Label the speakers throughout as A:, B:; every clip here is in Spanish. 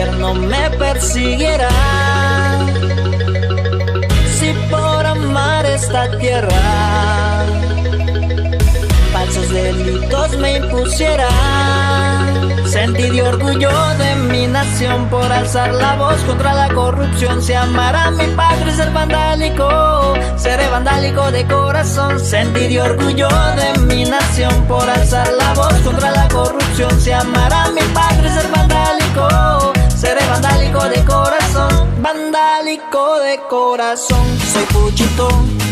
A: gobierno me persiguiera, si por amar esta tierra falsos delitos me impusiera. Sentí de orgullo de mi nación por alzar la voz contra la corrupción. Si amara a mi patria y ser vandálico, seré vandálico de corazón. Sentí de orgullo de mi nación por alzar la voz contra la corrupción. Si amara a mi patria y ser vandálico, seré vandálico de corazón. Vandálico de corazón. Soy puchito,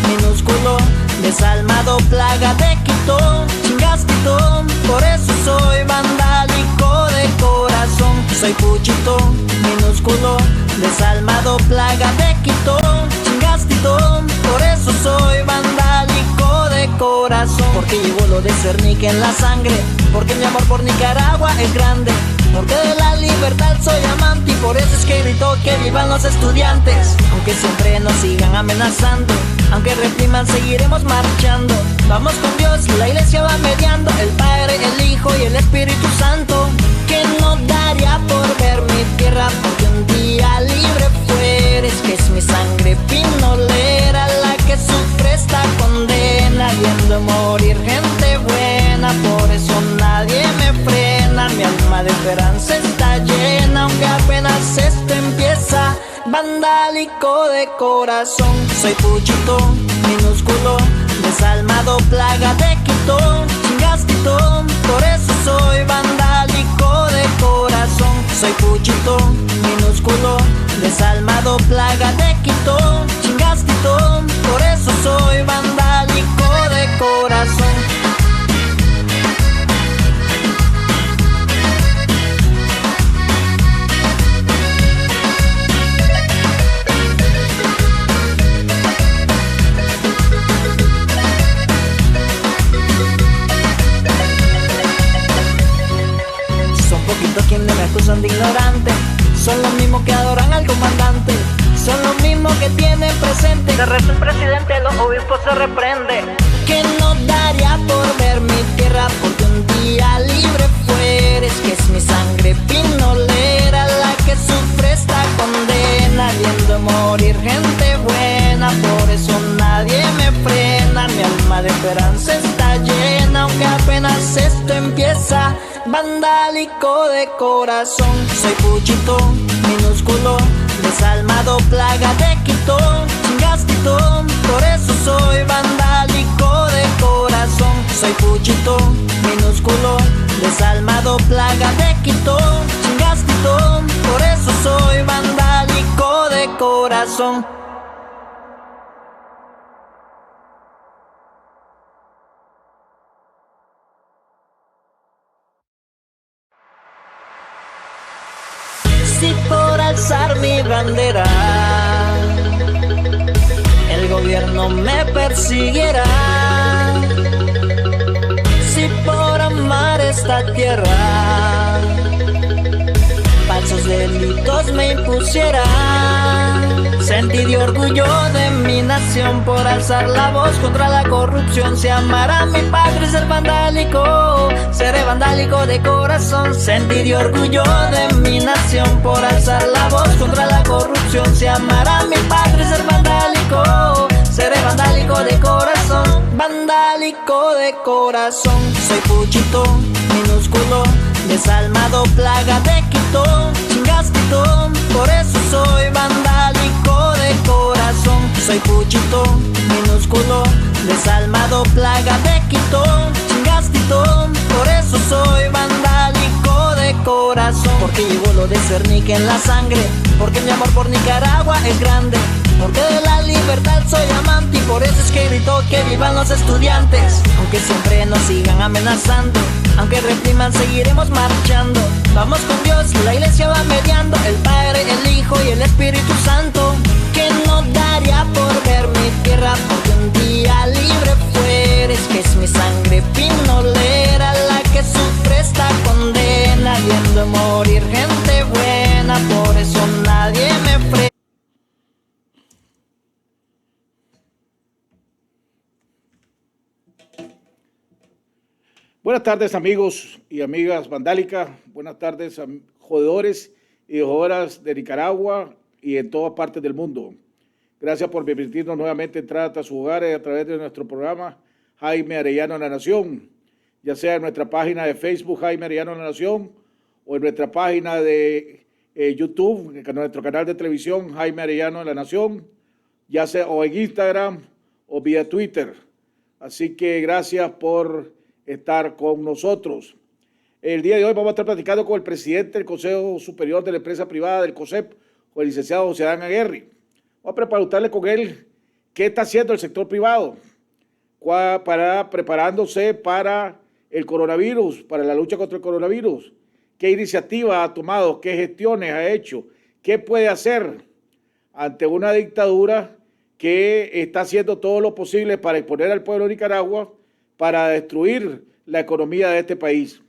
A: minúsculo, desalmado, plaga de Quito, chingastito, por eso soy vandálico de corazón. Soy puchito, minúsculo, desalmado, plaga de Quito, chingastito, por eso soy vandálico de corazón. Porque llevo lo de Cernique en la sangre, porque mi amor por Nicaragua es grande, porque de la libertad soy amante y por eso es que grito que vivan los estudiantes. Aunque siempre nos sigan amenazando, aunque repriman, seguiremos marchando. Vamos con Dios, la iglesia va mediando, el Padre, el Hijo y el Espíritu Santo. Que no daría por ver mi tierra, porque un día libre fueres. Que es mi sangre pinolera la que sufre esta condena, viendo morir gente buena, por eso nadie me frena. Mi alma de esperanza está llena, aunque apenas esto empieza. Vandálico de corazón. Soy puchito, minúsculo, desalmado, plaga de Quito, chingastito, por eso soy vandálico de corazón. Soy puchito, minúsculo, desalmado, plaga de Quito, chingastito, por eso soy vandálico de corazón. Quienes me acusan de ignorante son los mismos que adoran al comandante, son los mismos que tienen presente que reza el presidente, los obispos se reprende. Que no daría por ver mi tierra, porque un día libre fueres. Que es mi sangre pinolera la que sufre esta condena, viendo morir gente buena, por eso nadie me frena. Mi alma de esperanza está llena, aunque apenas esto empieza. Vandálico de corazón. Soy puchito, minúsculo, desalmado, plaga de Quito, chingastito, por eso soy vandálico de corazón. Soy puchito, minúsculo, desalmado, plaga de Quito, chingastito, por eso soy vandálico de corazón. Si por alzar mi bandera el gobierno me persiguiera, si por amar esta tierra falsos delitos me impusiera. Sentí de orgullo de mi nación por alzar la voz contra la corrupción. Si amara a mi patria y ser vandálico, seré vandálico de corazón. Sentí de orgullo de mi nación por alzar la voz contra la corrupción. Si amara a mi patria y ser vandálico, seré vandálico de corazón. Vandálico de corazón. Soy puchito, minúsculo, desalmado, plaga de Quito, chingastito, por eso soy vandálico de corazón. Soy puchito, minúsculo, desalmado, plaga de Quito, chingastito, por eso soy vandálico de corazón. Porque llevo lo de Cernique en la sangre, porque mi amor por Nicaragua es grande, porque de la libertad soy amante y por eso es que grito que vivan los estudiantes. Aunque siempre nos sigan amenazando, aunque repriman, seguiremos marchando. Vamos con Dios, la iglesia va mediando, el Padre, el Hijo y el Espíritu Santo. Que no daría por ver mi tierra, porque un día libre fueres. Que es mi sangre pinolera la que sufre esta condena, viendo morir gente buena, por eso nadie me frena.
B: Buenas tardes, amigos y amigas vandálicas. Buenas tardes, jodedores y horas de Nicaragua y en todas partes del mundo. Gracias por permitirnos nuevamente entrar hasta sus hogares a través de nuestro programa Jaime Arellano en la Nación, ya sea en nuestra página de Facebook Jaime Arellano en la Nación o en nuestra página de YouTube, en nuestro canal de televisión Jaime Arellano en la Nación, ya sea o en Instagram o vía Twitter. Así que gracias por estar con nosotros. El día de hoy vamos a estar platicando con el presidente del Consejo Superior de la Empresa Privada del COSEP, con el licenciado José Adán Aguerri. Vamos a preguntarle con él qué está haciendo el sector privado preparándose para el coronavirus, para la lucha contra el coronavirus. ¿Qué iniciativa ha tomado? ¿Qué gestiones ha hecho? ¿Qué puede hacer ante una dictadura que está haciendo todo lo posible para exponer al pueblo de Nicaragua, para destruir la economía de este país?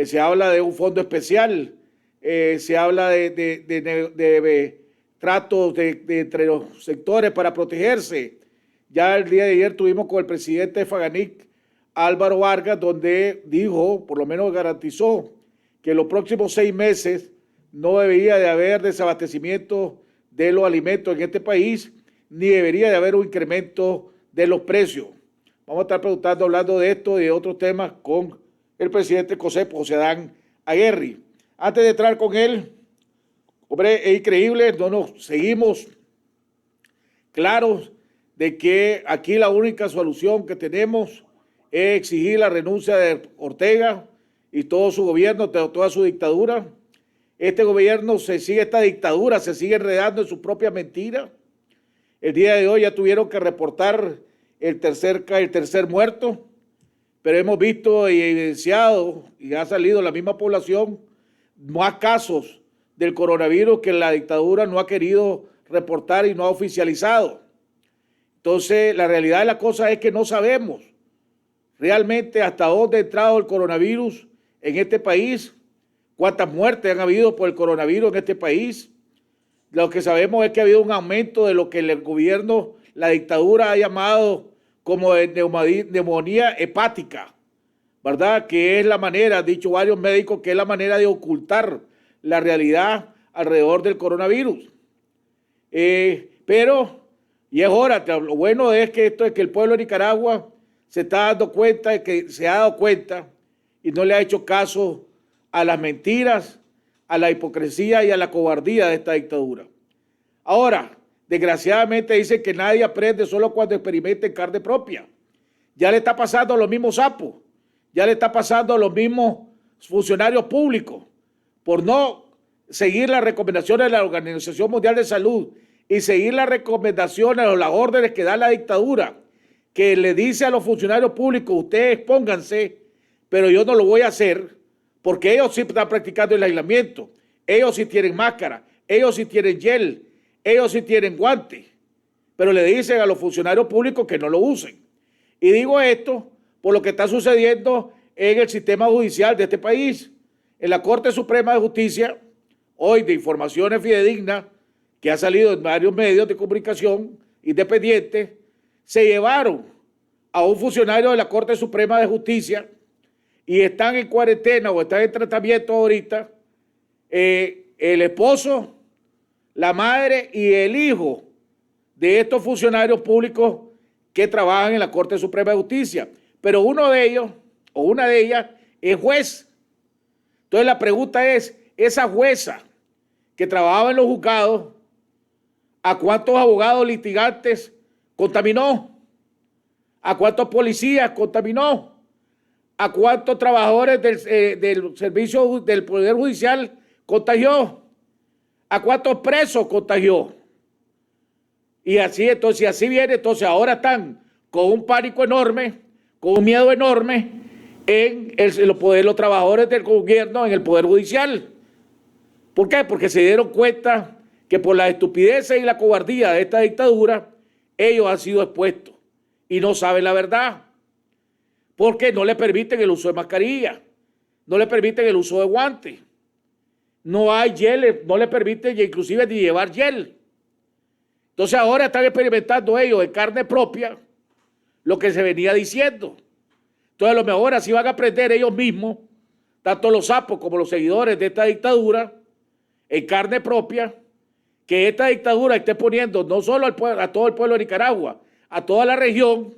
B: Se habla de un fondo especial, se habla de tratos entre los sectores para protegerse. Ya el día de ayer tuvimos con el presidente de Faganic, Álvaro Vargas, donde dijo, por lo menos garantizó, que en los próximos 6 meses no debería de haber desabastecimiento de los alimentos en este país, ni debería de haber un incremento de los precios. Vamos a estar hablando de esto y de otros temas con el presidente del COSEP, José Adán Aguerri. Antes de entrar con él, hombre, es increíble, no nos seguimos claros de que aquí la única solución que tenemos es exigir la renuncia de Ortega y todo su gobierno, toda su dictadura. Este gobierno esta dictadura se sigue enredando en su propia mentira. El día de hoy ya tuvieron que reportar el tercer muerto, pero hemos visto y evidenciado, y ha salido la misma población, más casos del coronavirus que la dictadura no ha querido reportar y no ha oficializado. Entonces, la realidad de la cosa es que no sabemos realmente hasta dónde ha entrado el coronavirus en este país, cuántas muertes han habido por el coronavirus en este país. Lo que sabemos es que ha habido un aumento de lo que el gobierno, la dictadura ha llamado como neumonía hepática, ¿verdad? Que es la manera, han dicho varios médicos, que es la manera de ocultar la realidad alrededor del coronavirus. Pero, y es hora, lo bueno es que esto es que el pueblo de Nicaragua se está dando cuenta, que se ha dado cuenta y no le ha hecho caso a las mentiras, a la hipocresía y a la cobardía de esta dictadura. Ahora, desgraciadamente dicen que nadie aprende solo cuando experimenta en carne propia. Ya le está pasando a los mismos sapos, ya le está pasando a los mismos funcionarios públicos por no seguir las recomendaciones de la Organización Mundial de Salud y seguir las recomendaciones o las órdenes que da la dictadura, que le dice a los funcionarios públicos, ustedes pónganse, pero yo no lo voy a hacer, porque ellos sí están practicando el aislamiento, ellos sí tienen máscara, ellos sí tienen gel, ellos sí tienen guantes, pero le dicen a los funcionarios públicos que no lo usen. Y digo esto por lo que está sucediendo en el sistema judicial de este país. En la Corte Suprema de Justicia, hoy de informaciones fidedignas que ha salido en varios medios de comunicación independientes, se llevaron a un funcionario de la Corte Suprema de Justicia y están en cuarentena o están en tratamiento ahorita el esposo, la madre y el hijo de estos funcionarios públicos que trabajan en la Corte Suprema de Justicia. Pero uno de ellos o una de ellas es juez. Entonces la pregunta es, esa jueza que trabajaba en los juzgados, ¿a cuántos abogados litigantes contaminó? ¿A cuántos policías contaminó? ¿A cuántos trabajadores del servicio del Poder Judicial contagió? ¿A cuántos presos contagió? Y así, entonces, así viene, entonces ahora están con un pánico enorme, con un miedo enorme en los trabajadores del gobierno, en el Poder Judicial. ¿Por qué? Porque se dieron cuenta que por la estupidez y la cobardía de esta dictadura, ellos han sido expuestos y no saben la verdad. Porque no le permiten el uso de mascarilla, no le permiten el uso de guantes, no hay gel, no le permiten inclusive ni llevar gel. Entonces ahora están experimentando ellos en carne propia lo que se venía diciendo. Entonces a lo mejor así van a aprender ellos mismos, tanto los sapos como los seguidores de esta dictadura, en carne propia que esta dictadura esté poniendo no solo a todo el pueblo de Nicaragua, a toda la región,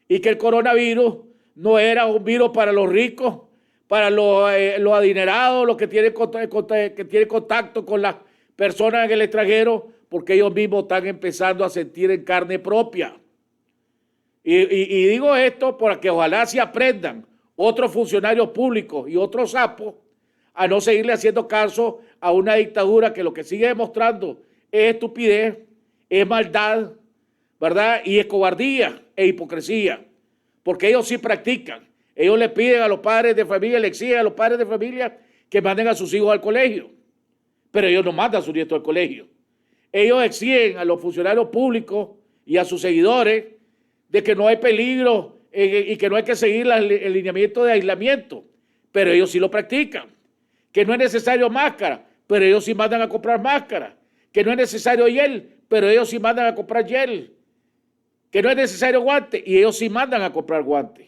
B: y que el coronavirus no era un virus para los ricos, para los adinerados, los que tienen contacto con las personas en el extranjero, porque ellos mismos están empezando a sentir en carne propia. Y digo esto para que ojalá se aprendan otros funcionarios públicos y otros sapos a no seguirle haciendo caso a una dictadura que lo que sigue demostrando es estupidez, es maldad, ¿verdad? Y es cobardía e hipocresía, porque ellos sí practican. Ellos le piden a los padres de familia, le exigen a los padres de familia que manden a sus hijos al colegio, pero ellos no mandan a sus nietos al colegio. Ellos exigen a los funcionarios públicos y a sus seguidores de que no hay peligro y que no hay que seguir el lineamiento de aislamiento, pero ellos sí lo practican. Que no es necesario máscara, pero ellos sí mandan a comprar máscara. Que no es necesario gel, pero ellos sí mandan a comprar gel. Que no es necesario guante, y ellos sí mandan a comprar guantes.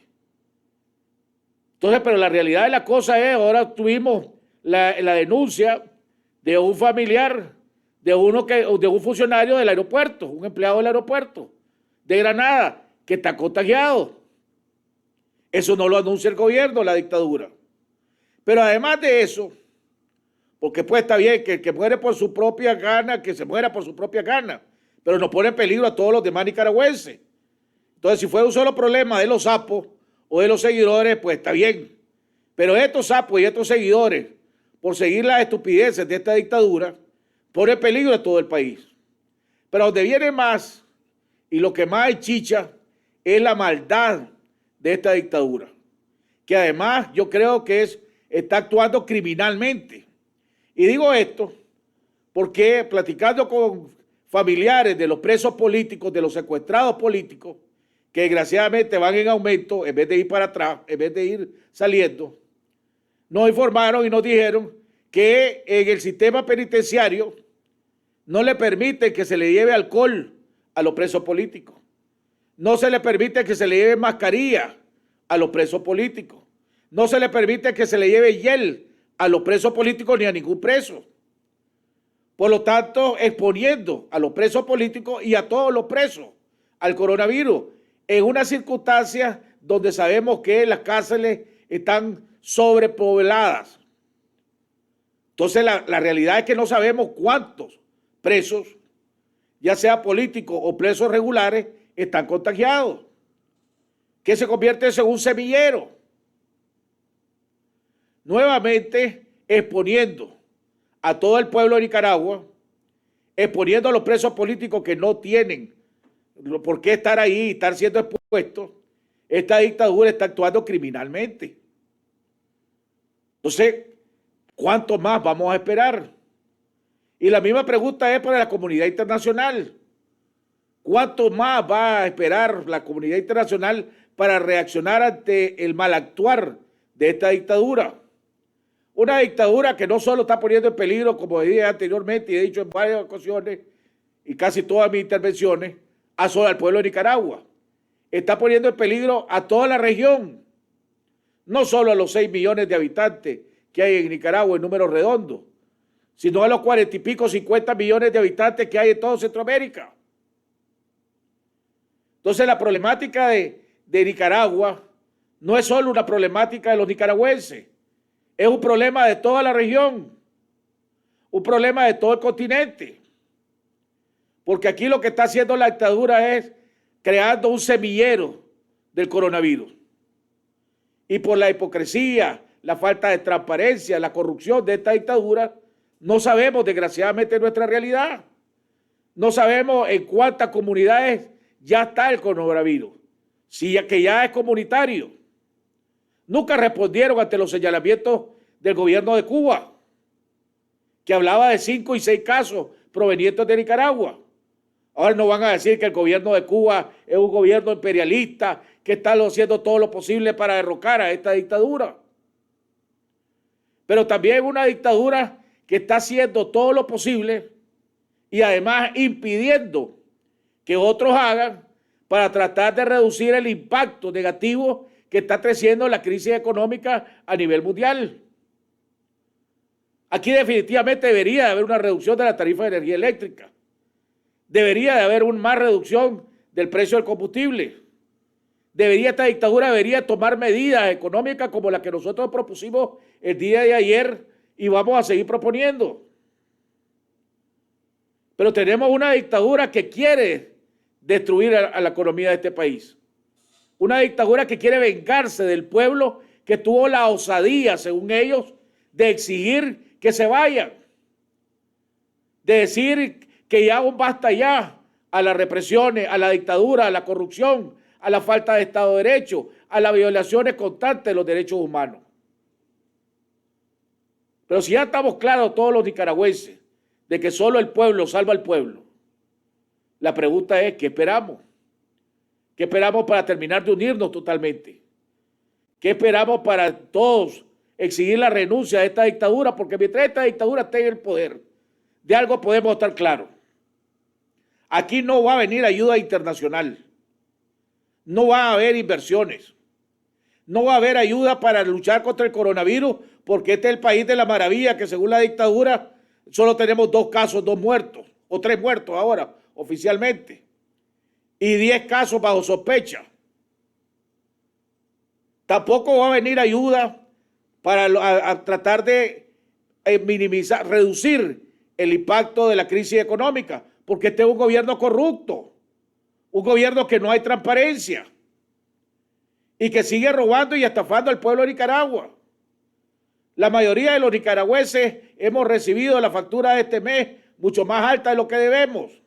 B: Entonces, pero la realidad de la cosa es, ahora tuvimos la denuncia de un familiar, de un funcionario del aeropuerto, un empleado del aeropuerto de Granada, que está contagiado. Eso no lo anuncia el gobierno, la dictadura. Pero además de eso, porque pues está bien que el que muere por su propia gana, que se muera por su propia gana, pero nos pone en peligro a todos los demás nicaragüenses. Entonces, si fue un solo problema de los sapos o de los seguidores, pues está bien. Pero estos sapos y estos seguidores, por seguir las estupideces de esta dictadura, pone en peligro a todo el país. Pero donde viene más, y lo que más hay chicha, es la maldad de esta dictadura, que además yo creo que está actuando criminalmente. Y digo esto porque platicando con familiares de los presos políticos, de los secuestrados políticos, que desgraciadamente van en aumento en vez de ir para atrás, en vez de ir saliendo, nos informaron y nos dijeron que en el sistema penitenciario no le permiten que se le lleve alcohol a los presos políticos. No se le permite que se le lleve mascarilla a los presos políticos. No se le permite que se le lleve gel a los presos políticos ni a ningún preso. Por lo tanto, exponiendo a los presos políticos y a todos los presos al coronavirus en una circunstancia donde sabemos que las cárceles están sobrepobladas. Entonces, la realidad es que no sabemos cuántos presos, ya sea políticos o presos regulares, están contagiados, que se convierte en un semillero. Nuevamente exponiendo a todo el pueblo de Nicaragua, exponiendo a los presos políticos que no tienen por qué estar ahí y estar siendo expuestos. Esta dictadura está actuando criminalmente. Entonces, ¿cuánto más vamos a esperar? Y la misma pregunta es para la comunidad internacional. ¿Cuánto más va a esperar la comunidad internacional para reaccionar ante el mal actuar de esta dictadura? Una dictadura que no solo está poniendo en peligro, como dije anteriormente y he dicho en varias ocasiones y casi todas mis intervenciones, a solo al pueblo de Nicaragua. Está poniendo en peligro a toda la región, no solo a los 6 millones de habitantes que hay en Nicaragua en números redondos, sino a los 40 y pico, 50 millones de habitantes que hay en toda Centroamérica. Entonces la problemática de Nicaragua no es solo una problemática de los nicaragüenses, es un problema de toda la región, un problema de todo el continente. Porque aquí lo que está haciendo la dictadura es creando un semillero del coronavirus. Y por la hipocresía, la falta de transparencia, la corrupción de esta dictadura, no sabemos desgraciadamente nuestra realidad. No sabemos en cuántas comunidades ya está el coronavirus, si que ya es comunitario. Nunca respondieron ante los señalamientos del gobierno de Cuba, que hablaba de 5 y 6 casos provenientes de Nicaragua. Ahora no van a decir que el gobierno de Cuba es un gobierno imperialista que está haciendo todo lo posible para derrocar a esta dictadura. Pero también es una dictadura que está haciendo todo lo posible y además impidiendo que otros hagan para tratar de reducir el impacto negativo que está creciendo la crisis económica a nivel mundial. Aquí definitivamente debería de haber una reducción de la tarifa de energía eléctrica. Debería de haber más reducción del precio del combustible. Esta dictadura debería tomar medidas económicas como las que nosotros propusimos el día de ayer y vamos a seguir proponiendo. Pero tenemos una dictadura que quiere destruir a la economía de este país. Una dictadura que quiere vengarse del pueblo que tuvo la osadía, según ellos, de exigir que se vayan. De decir que ya un basta ya a las represiones, a la dictadura, a la corrupción, a la falta de Estado de Derecho, a las violaciones constantes de los derechos humanos. Pero si ya estamos claros todos los nicaragüenses de que solo el pueblo salva al pueblo, la pregunta es, ¿qué esperamos? ¿Qué esperamos para terminar de unirnos totalmente? ¿Qué esperamos para todos exigir la renuncia de esta dictadura? Porque mientras esta dictadura esté en el poder, de algo podemos estar claros. Aquí no va a venir ayuda internacional. No va a haber inversiones. No va a haber ayuda para luchar contra el coronavirus, porque este es el país de la maravilla, que según la dictadura solo tenemos 2 casos, 2 muertos, o 3 muertos ahora, oficialmente, y 10 casos bajo sospecha. Tampoco va a venir ayuda para tratar de minimizar, reducir el impacto de la crisis económica, porque este es un gobierno corrupto, un gobierno que no hay transparencia y que sigue robando y estafando al pueblo de Nicaragua. La mayoría de los nicaragüenses hemos recibido la factura de este mes mucho más alta de lo que debemos,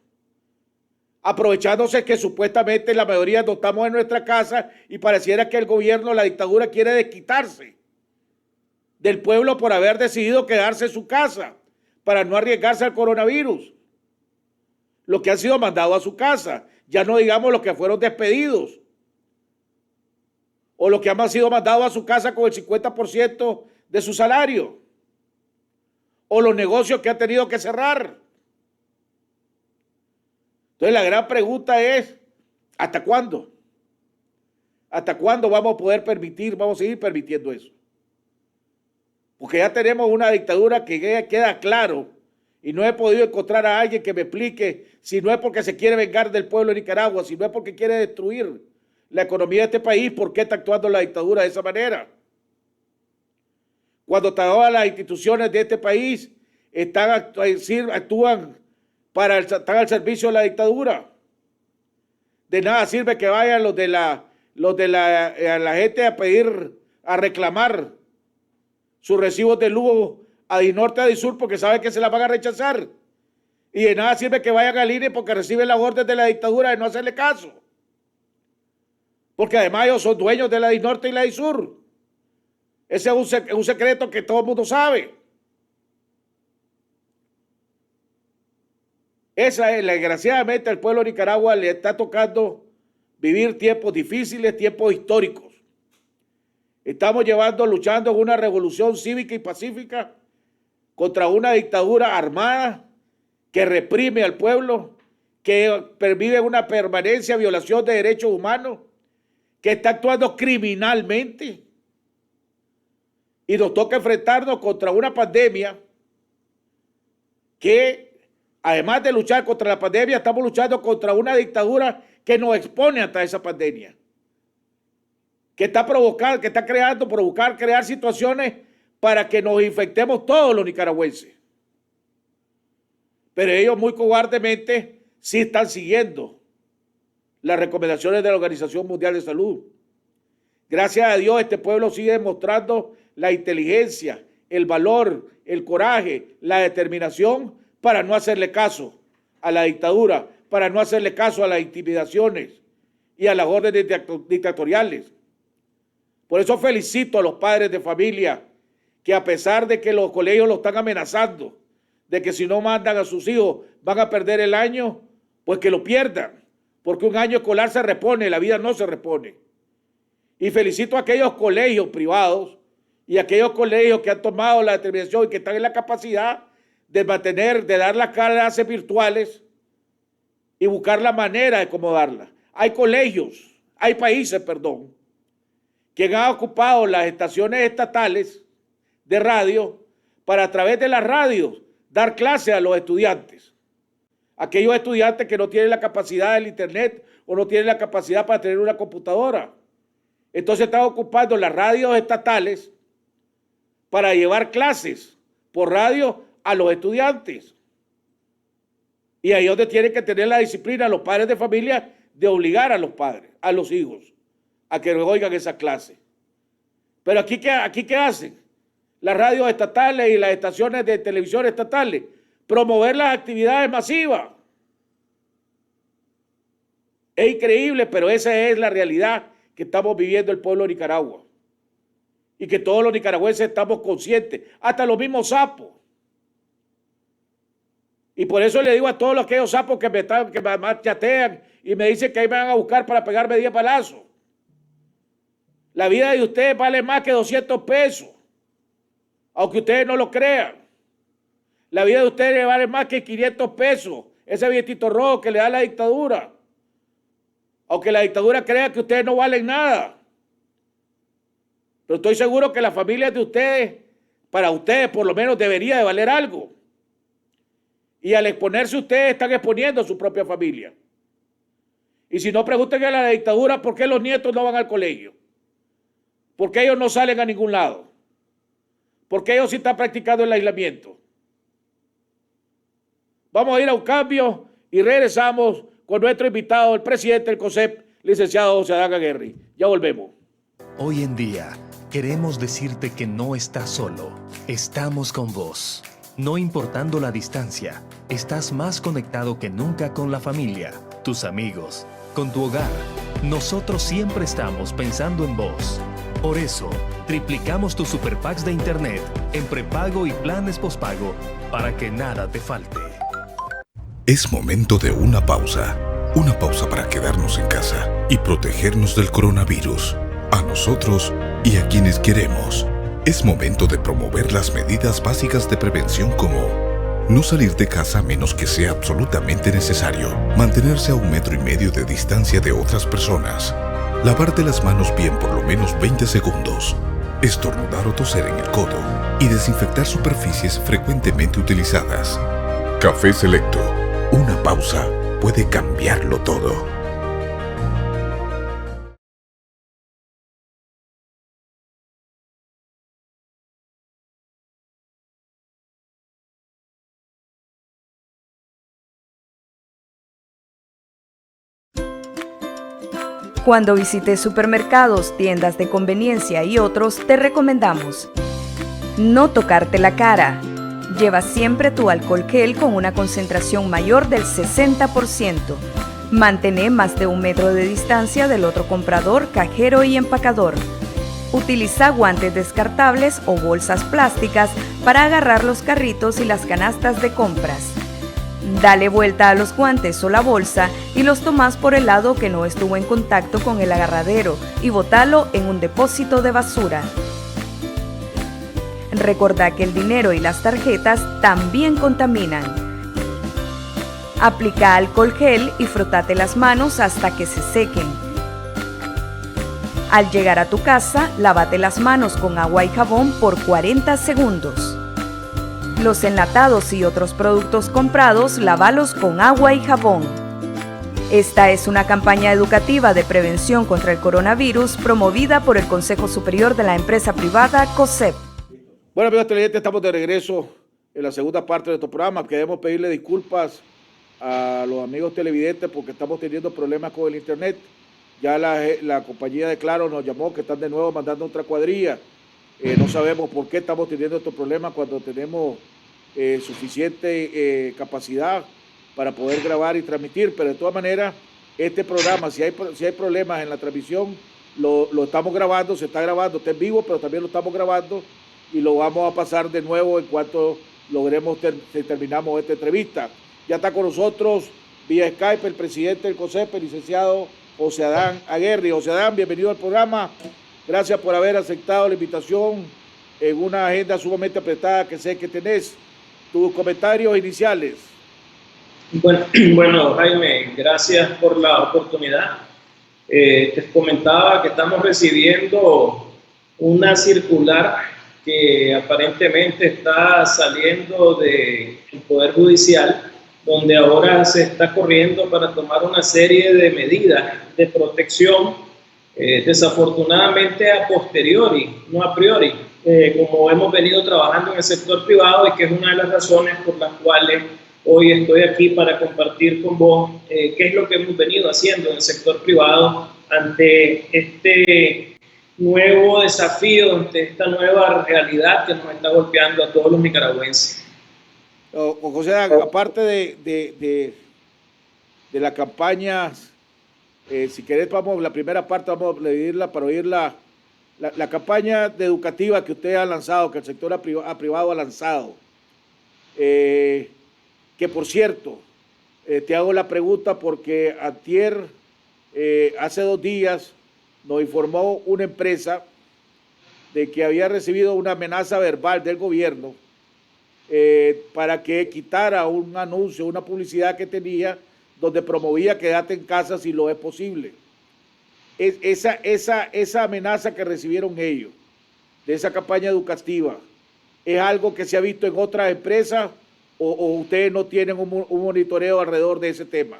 B: aprovechándose que supuestamente la mayoría no estamos en nuestra casa y pareciera que el gobierno, la dictadura, quiere desquitarse del pueblo por haber decidido quedarse en su casa para no arriesgarse al coronavirus. Los que han sido mandados a su casa, ya no digamos los que fueron despedidos o los que han sido mandados a su casa con el 50% de su salario, o los negocios que han tenido que cerrar. Entonces la gran pregunta es, ¿hasta cuándo? ¿Hasta cuándo vamos a poder permitir, vamos a seguir permitiendo eso? Porque ya tenemos una dictadura que queda claro, y no he podido encontrar a alguien que me explique si no es porque se quiere vengar del pueblo de Nicaragua, si no es porque quiere destruir la economía de este país, ¿por qué está actuando la dictadura de esa manera? Cuando todas las instituciones de este país actúan están al servicio de la dictadura. De nada sirve que vayan los de la gente a reclamar sus recibos de luz a Dinorte, a Disur, porque saben que se la van a rechazar. Y de nada sirve que vayan al INE porque reciben las órdenes de la dictadura de no hacerle caso. Porque además ellos son dueños de la Dinorte y la Disur. Ese es un secreto que todo el mundo sabe. Desgraciadamente al pueblo de Nicaragua le está tocando vivir tiempos difíciles, tiempos históricos. Estamos luchando en una revolución cívica y pacífica contra una dictadura armada que reprime al pueblo, que vive una permanencia violación de derechos humanos, que está actuando criminalmente. Y nos toca enfrentarnos contra una pandemia que, además de luchar contra la pandemia, estamos luchando contra una dictadura que nos expone hasta esa pandemia, que está crear situaciones para que nos infectemos todos los nicaragüenses. Pero ellos muy cobardemente sí están siguiendo las recomendaciones de la Organización Mundial de Salud. Gracias a Dios, este pueblo sigue demostrando la inteligencia, el valor, el coraje, la determinación para no hacerle caso a la dictadura, para no hacerle caso a las intimidaciones y a las órdenes dictatoriales. Por eso felicito a los padres de familia que, a pesar de que los colegios los están amenazando, de que si no mandan a sus hijos van a perder el año, pues que lo pierdan, porque un año escolar se repone, la vida no se repone. Y felicito a aquellos colegios privados y a aquellos colegios que han tomado la determinación y que están en la capacidad de dar las clases virtuales y buscar la manera de acomodarlas. Hay países, que han ocupado las estaciones estatales de radio para a través de las radios dar clases a los estudiantes. Aquellos estudiantes que no tienen la capacidad del internet o no tienen la capacidad para tener una computadora. Entonces están ocupando las radios estatales para llevar clases por radio a los estudiantes. Y ahí es donde tienen que tener la disciplina los padres de familia de obligar a los padres, a los hijos, a que oigan esa clase. Pero aquí ¿qué hacen? Las radios estatales y las estaciones de televisión estatales, promover las actividades masivas. Es increíble, pero esa es la realidad que estamos viviendo el pueblo de Nicaragua. Y que todos los nicaragüenses estamos conscientes, hasta los mismos sapos. Y por eso le digo a todos aquellos sapos que me chatean y me dicen que ahí me van a buscar para pegarme 10 balazos. La vida de ustedes vale más que 200 pesos, aunque ustedes no lo crean. La vida de ustedes vale más que 500 pesos, ese billetito rojo que le da la dictadura. Aunque la dictadura crea que ustedes no valen nada. Pero estoy seguro que las familias de ustedes, para ustedes por lo menos debería de valer algo. Y al exponerse ustedes están exponiendo a su propia familia. Y si no, pregúntenle a la dictadura por qué los nietos no van al colegio. ¿Por qué ellos no salen a ningún lado? ¿Por qué ellos sí están practicando el aislamiento? Vamos a ir a un cambio y regresamos con nuestro invitado, el presidente del COSEP, licenciado José Adán Aguerri. Ya volvemos.
C: Hoy en día, queremos decirte que no estás solo. Estamos con vos. No importando la distancia, estás más conectado que nunca con la familia, tus amigos, con tu hogar. Nosotros siempre estamos pensando en vos. Por eso, triplicamos tus super packs de internet en prepago y planes postpago para que nada te falte.
D: Es momento de una pausa para quedarnos en casa y protegernos del coronavirus, a nosotros y a quienes queremos. Es momento de promover las medidas básicas de prevención como no salir de casa a menos que sea absolutamente necesario, mantenerse a 1,5 metros de distancia de otras personas, lavarte las manos bien por lo menos 20 segundos, estornudar o toser en el codo y desinfectar superficies frecuentemente utilizadas. Café Selecto. Una pausa puede cambiarlo todo.
E: Cuando visites supermercados, tiendas de conveniencia y otros, te recomendamos no tocarte la cara. Lleva siempre tu alcohol gel con una concentración mayor del 60%. Mantén más de 1 metro de distancia del otro comprador, cajero y empacador. Utiliza guantes descartables o bolsas plásticas para agarrar los carritos y las canastas de compras. Dale vuelta a los guantes o la bolsa y los tomás por el lado que no estuvo en contacto con el agarradero y botalo en un depósito de basura. Recordá que el dinero y las tarjetas también contaminan. Aplica alcohol gel y frótate las manos hasta que se sequen. Al llegar a tu casa, lávate las manos con agua y jabón por 40 segundos. Los enlatados y otros productos comprados, lávalos con agua y jabón. Esta es una campaña educativa de prevención contra el coronavirus promovida por el Consejo Superior de la Empresa Privada COSEP.
B: Bueno, amigos televidentes, estamos de regreso en la segunda parte de nuestro programa. Queremos pedirle disculpas a los amigos televidentes porque estamos teniendo problemas con el internet. Ya la compañía de Claro nos llamó que están de nuevo mandando otra cuadrilla. No sabemos por qué estamos teniendo estos problemas cuando tenemos suficiente capacidad para poder grabar y transmitir, pero de todas maneras, este programa, si hay problemas en la transmisión, lo estamos grabando, se está grabando, está en vivo, pero también lo estamos grabando y lo vamos a pasar de nuevo en cuanto logremos terminamos esta entrevista. Ya está con nosotros vía Skype el presidente del COSEP, el licenciado José Adán Aguerri. José Adán, bienvenido al programa. Gracias por haber aceptado la invitación en una agenda sumamente apretada que sé que tenés. Tus comentarios iniciales.
F: Bueno, Jaime, gracias por la oportunidad. Te comentaba que estamos recibiendo una circular que aparentemente está saliendo del Poder Judicial, donde ahora se está corriendo para tomar una serie de medidas de protección, desafortunadamente a posteriori, no a priori, como hemos venido trabajando en el sector privado, y que es una de las razones por las cuales hoy estoy aquí para compartir con vos qué es lo que hemos venido haciendo en el sector privado ante este nuevo desafío, ante esta nueva realidad que nos está golpeando a todos los nicaragüenses.
B: José, aparte de la campaña, si querés, vamos, la primera parte vamos a dividirla para oír la campaña educativa que usted ha lanzado, que el sector privado ha lanzado. Que por cierto, te hago la pregunta porque antier, hace 2 días, nos informó una empresa de que había recibido una amenaza verbal del gobierno para que quitara un anuncio, una publicidad que tenía donde promovía quédate en casa si lo es posible. Esa amenaza que recibieron ellos de esa campaña educativa, ¿es algo que se ha visto en otras empresas o ustedes no tienen un monitoreo alrededor de ese tema?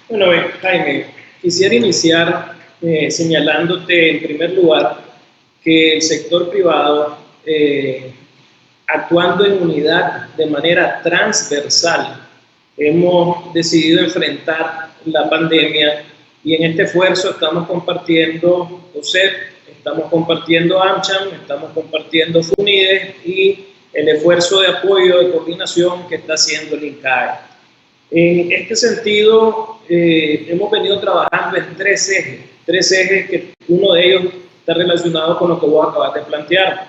F: Bueno, Jaime, quisiera iniciar señalándote en primer lugar que el sector privado, actuando en unidad de manera transversal, hemos decidido enfrentar la pandemia, y en este esfuerzo estamos compartiendo OSEP, estamos compartiendo AmCham, estamos compartiendo FUNIDE y el esfuerzo de apoyo, de coordinación que está haciendo el INCAE. En este sentido, hemos venido trabajando en 3 ejes que uno de ellos está relacionado con lo que vos acabas de plantear.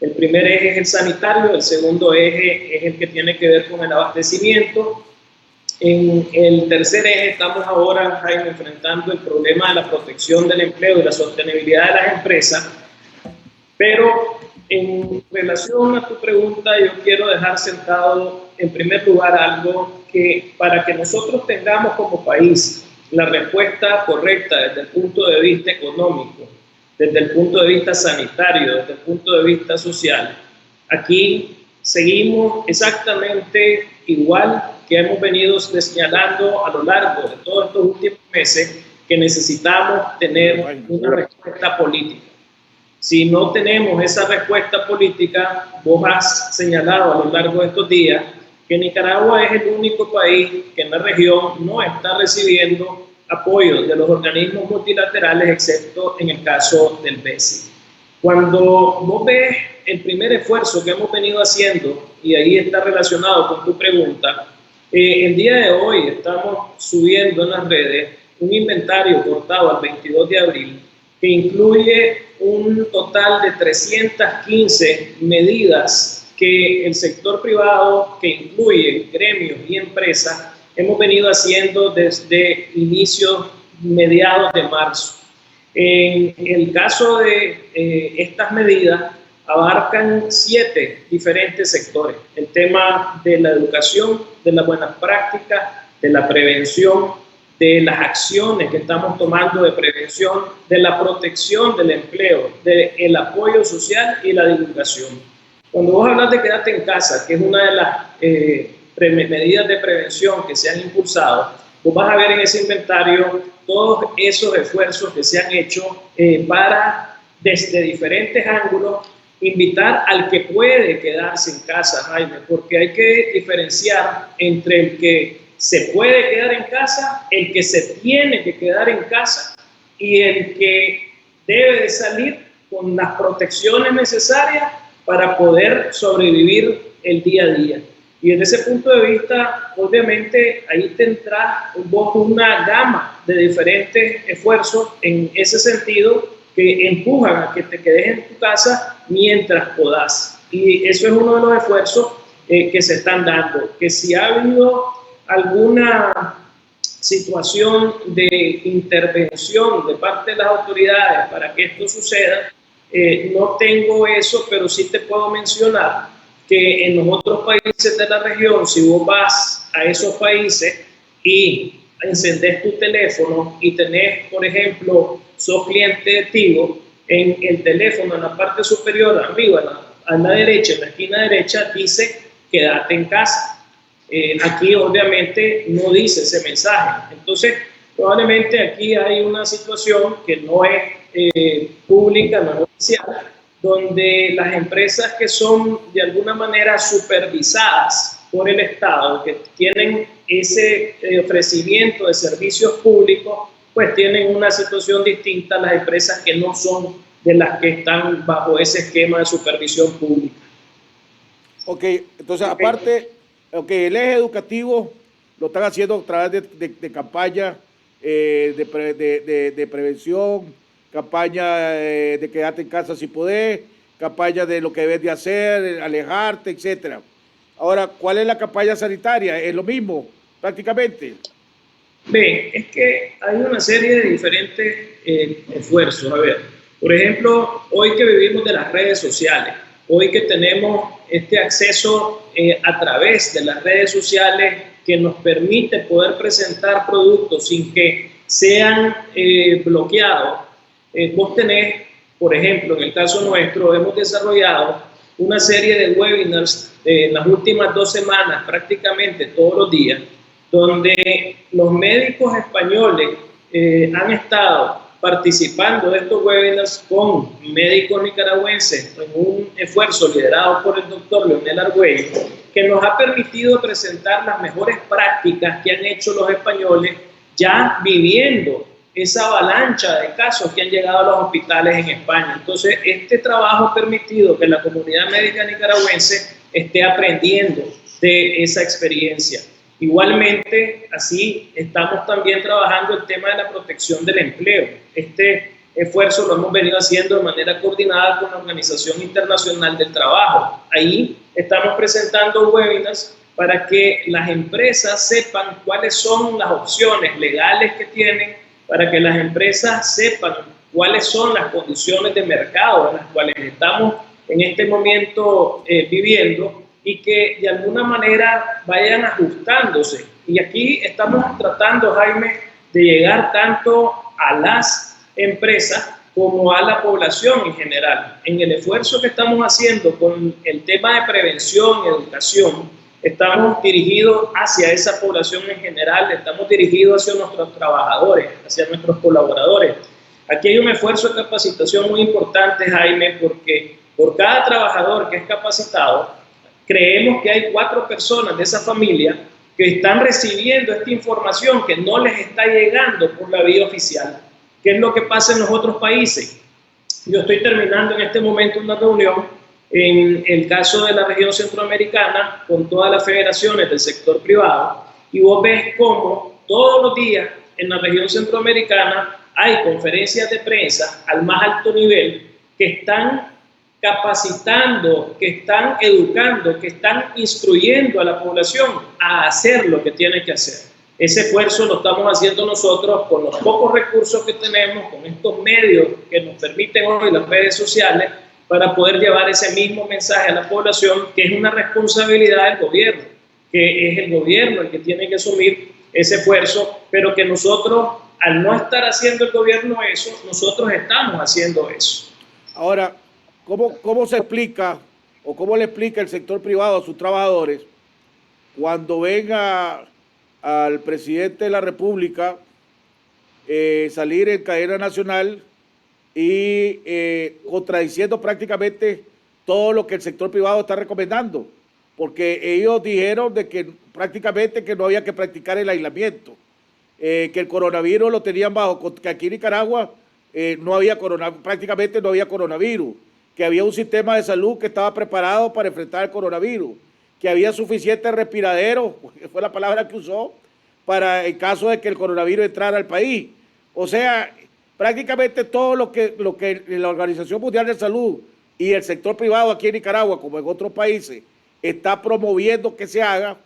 F: El primer eje es el sanitario, el segundo eje es el que tiene que ver con el abastecimiento. En el tercer eje estamos ahora, Jaime, enfrentando el problema de la protección del empleo y la sostenibilidad de las empresas. Pero en relación a tu pregunta, yo quiero dejar sentado en primer lugar algo que, para que nosotros tengamos como país la respuesta correcta desde el punto de vista económico, desde el punto de vista sanitario, desde el punto de vista social, aquí seguimos exactamente igual que hemos venido señalando a lo largo de todos estos últimos meses, que necesitamos tener una respuesta política. Si no tenemos esa respuesta política, vos has señalado a lo largo de estos días que Nicaragua es el único país que en la región no está recibiendo apoyo de los organismos multilaterales, excepto en el caso del BESI. Cuando vos ves el primer esfuerzo que hemos venido haciendo, y ahí está relacionado con tu pregunta, el día de hoy estamos subiendo en las redes un inventario cortado al 22 de abril que incluye un total de 315 medidas que el sector privado, que incluye gremios y empresas, hemos venido haciendo desde mediados de marzo. En el caso de estas medidas, abarcan 7 diferentes sectores: el tema de la educación, de las buenas prácticas, de la prevención, de las acciones que estamos tomando de prevención, de la protección del empleo, del apoyo social y la divulgación. Cuando vos hablas de quedarte en casa, que es una de las medidas de prevención que se han impulsado, vos vas a ver en ese inventario todos esos esfuerzos que se han hecho para, desde diferentes ángulos, invitar al que puede quedarse en casa, Jaime, porque hay que diferenciar entre el que se puede quedar en casa, el que se tiene que quedar en casa y el que debe de salir con las protecciones necesarias para poder sobrevivir el día a día. Y desde ese punto de vista, obviamente, ahí tendrás vos una gama de diferentes esfuerzos en ese sentido que empujan a que te quedes en tu casa mientras podás. Y eso es uno de los esfuerzos que se están dando. Que si ha habido alguna situación de intervención de parte de las autoridades para que esto suceda, no tengo eso, pero sí te puedo mencionar que en los otros países de la región, si vos vas a esos países y encendés tu teléfono y tenés, por ejemplo, sos cliente de Tigo, en el teléfono, en la parte superior, arriba, a la derecha, en la esquina derecha, dice quédate en casa. Aquí obviamente no dice ese mensaje. Entonces, probablemente aquí hay una situación que no es pública, no es oficial, donde las empresas que son de alguna manera supervisadas por el Estado, que tienen ese ofrecimiento de servicios públicos, pues tienen una situación distinta a las empresas que no son de las que están bajo ese esquema de supervisión pública.
B: Ok, entonces aparte, el eje educativo lo están haciendo a través de campaña de prevención, campaña de quedarte en casa si podés, campaña de lo que debes de hacer, alejarte, etcétera. Ahora, ¿cuál es la campaña sanitaria? Es lo mismo, prácticamente.
F: Bien, es que hay una serie de diferentes esfuerzos. A ver, por ejemplo, hoy que vivimos de las redes sociales, hoy que tenemos este acceso a través de las redes sociales que nos permite poder presentar productos sin que sean bloqueados, vos tenés, por ejemplo, en el caso nuestro, hemos desarrollado una serie de webinars en las últimas 2 semanas, prácticamente todos los días, donde los médicos españoles han estado participando de estos webinars con médicos nicaragüenses en un esfuerzo liderado por el doctor Leonel Argüello, que nos ha permitido presentar las mejores prácticas que han hecho los españoles ya viviendo esa avalancha de casos que han llegado a los hospitales en España. Entonces, este trabajo ha permitido que la comunidad médica nicaragüense esté aprendiendo de esa experiencia. Igualmente, así estamos también trabajando el tema de la protección del empleo. Este esfuerzo lo hemos venido haciendo de manera coordinada con la Organización Internacional del Trabajo. Ahí estamos presentando webinars para que las empresas sepan cuáles son las opciones legales que tienen, para que las empresas sepan cuáles son las condiciones de mercado en las cuales estamos en este momento viviendo, y que de alguna manera vayan ajustándose. Y aquí estamos tratando, Jaime, de llegar tanto a las empresas como a la población en general. En el esfuerzo que estamos haciendo con el tema de prevención y educación, estamos dirigidos hacia esa población en general, estamos dirigidos hacia nuestros trabajadores, hacia nuestros colaboradores. Aquí hay un esfuerzo de capacitación muy importante, Jaime, porque por cada trabajador que es capacitado, creemos que hay 4 personas de esa familia que están recibiendo esta información que no les está llegando por la vía oficial. ¿Qué es lo que pasa en los otros países? Yo estoy terminando en este momento una reunión en el caso de la región centroamericana con todas las federaciones del sector privado, y vos ves cómo todos los días en la región centroamericana hay conferencias de prensa al más alto nivel que están capacitando, que están educando, que están instruyendo a la población a hacer lo que tiene que hacer. Ese esfuerzo lo estamos haciendo nosotros con los pocos recursos que tenemos, con estos medios que nos permiten hoy las redes sociales, para poder llevar ese mismo mensaje a la población, que es una responsabilidad del gobierno, que es el gobierno el que tiene que asumir ese esfuerzo, pero que nosotros, al no estar haciendo el gobierno eso, nosotros estamos haciendo eso.
B: Ahora, ¿cómo se explica o cómo le explica el sector privado a sus trabajadores cuando venga al presidente de la República salir en cadena nacional y contradiciendo prácticamente todo lo que el sector privado está recomendando? Porque ellos dijeron de que prácticamente que no había que practicar el aislamiento, que el coronavirus lo tenían bajo, que aquí en Nicaragua prácticamente no había coronavirus, que había un sistema de salud que estaba preparado para enfrentar el coronavirus, que había suficientes respiraderos, que fue la palabra que usó, para el caso de que el coronavirus entrara al país. O sea, prácticamente todo lo que la Organización Mundial de Salud y el sector privado aquí en Nicaragua, como en otros países, está promoviendo que se haga,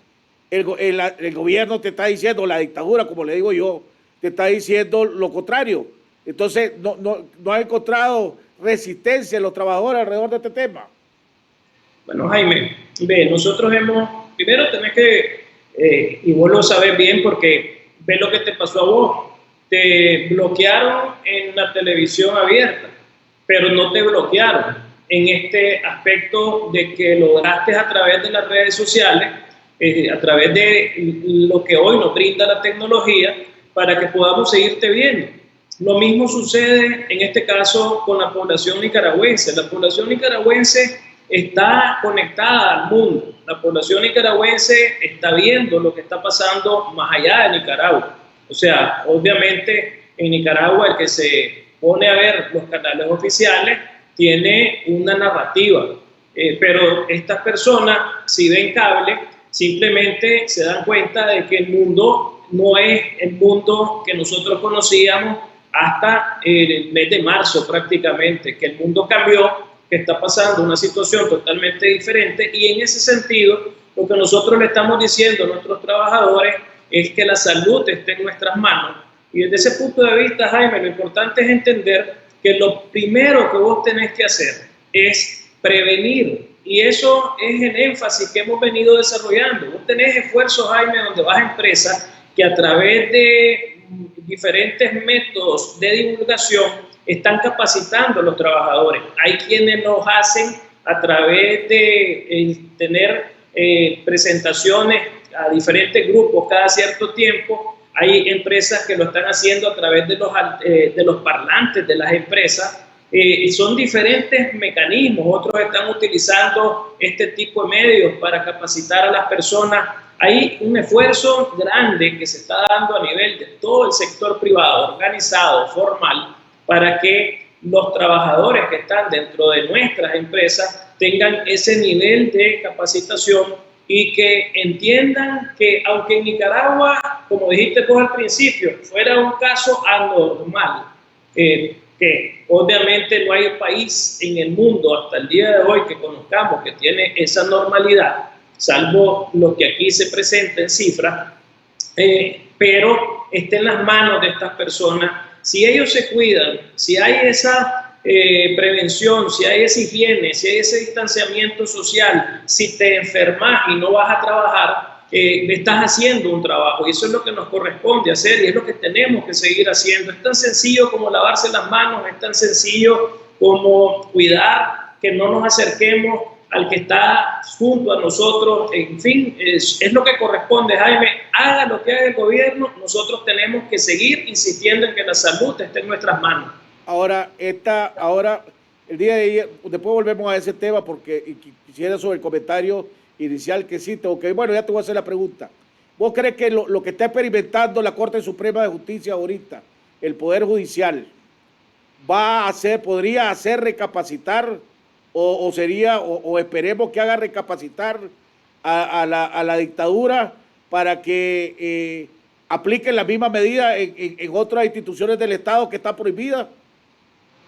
B: el gobierno te está diciendo, la dictadura, como le digo yo, te está diciendo lo contrario. Entonces, no ha encontrado resistencia en los trabajadores alrededor de este tema.
F: Bueno, Jaime, nosotros primero tenés que, y vos lo sabés bien porque ves lo que te pasó a vos, te bloquearon en la televisión abierta, pero no te bloquearon en este aspecto de que lograste a través de las redes sociales, a través de lo que hoy nos brinda la tecnología, para que podamos seguirte viendo. Lo mismo sucede en este caso con la población nicaragüense. La población nicaragüense está conectada al mundo. La población nicaragüense está viendo lo que está pasando más allá de Nicaragua. O sea, obviamente en Nicaragua el que se pone a ver los canales oficiales tiene una narrativa, pero estas personas, si ven cable, simplemente se dan cuenta de que el mundo no es el mundo que nosotros conocíamos hasta el mes de marzo prácticamente, que el mundo cambió, que está pasando una situación totalmente diferente, y en ese sentido lo que nosotros le estamos diciendo a nuestros trabajadores es que la salud esté en nuestras manos. Y desde ese punto de vista, Jaime, lo importante es entender que lo primero que vos tenés que hacer es prevenir, y eso es el énfasis que hemos venido desarrollando. Vos tenés esfuerzos, Jaime, donde vas a empresas que a través de diferentes métodos de divulgación están capacitando a los trabajadores. Hay quienes los hacen a través de tener presentaciones a diferentes grupos cada cierto tiempo. Hay empresas que lo están haciendo a través de los parlantes de las empresas. Son diferentes mecanismos. Otros están utilizando este tipo de medios para capacitar a las personas. Hay un esfuerzo grande que se está dando a nivel de todo el sector privado, organizado, formal, para que los trabajadores que están dentro de nuestras empresas tengan ese nivel de capacitación y que entiendan que aunque en Nicaragua, como dijiste vos al principio, fuera un caso anormal, que obviamente no hay país en el mundo hasta el día de hoy que conozcamos que tiene esa normalidad, salvo lo que aquí se presenta en cifras, pero está en las manos de estas personas. Si ellos se cuidan, si hay esa prevención, si hay esa higiene, si hay ese distanciamiento social, si te enfermas y no vas a trabajar, estás haciendo un trabajo, y eso es lo que nos corresponde hacer y es lo que tenemos que seguir haciendo. Es tan sencillo como lavarse las manos, es tan sencillo como cuidar que no nos acerquemos al que está junto a nosotros. En fin, es lo que corresponde, Jaime. Haga lo que haga el gobierno, nosotros tenemos que seguir insistiendo en que la salud esté en nuestras manos.
B: Ahora, el día de ayer, después volvemos a ese tema porque quisiera sobre el comentario inicial que hiciste. Bueno, ya te voy a hacer la pregunta. ¿Vos crees que lo que está experimentando la Corte Suprema de Justicia ahorita, el Poder Judicial, podría hacer recapacitar o esperemos que haga recapacitar a la dictadura para que apliquen la misma medida en otras instituciones del Estado que está prohibida?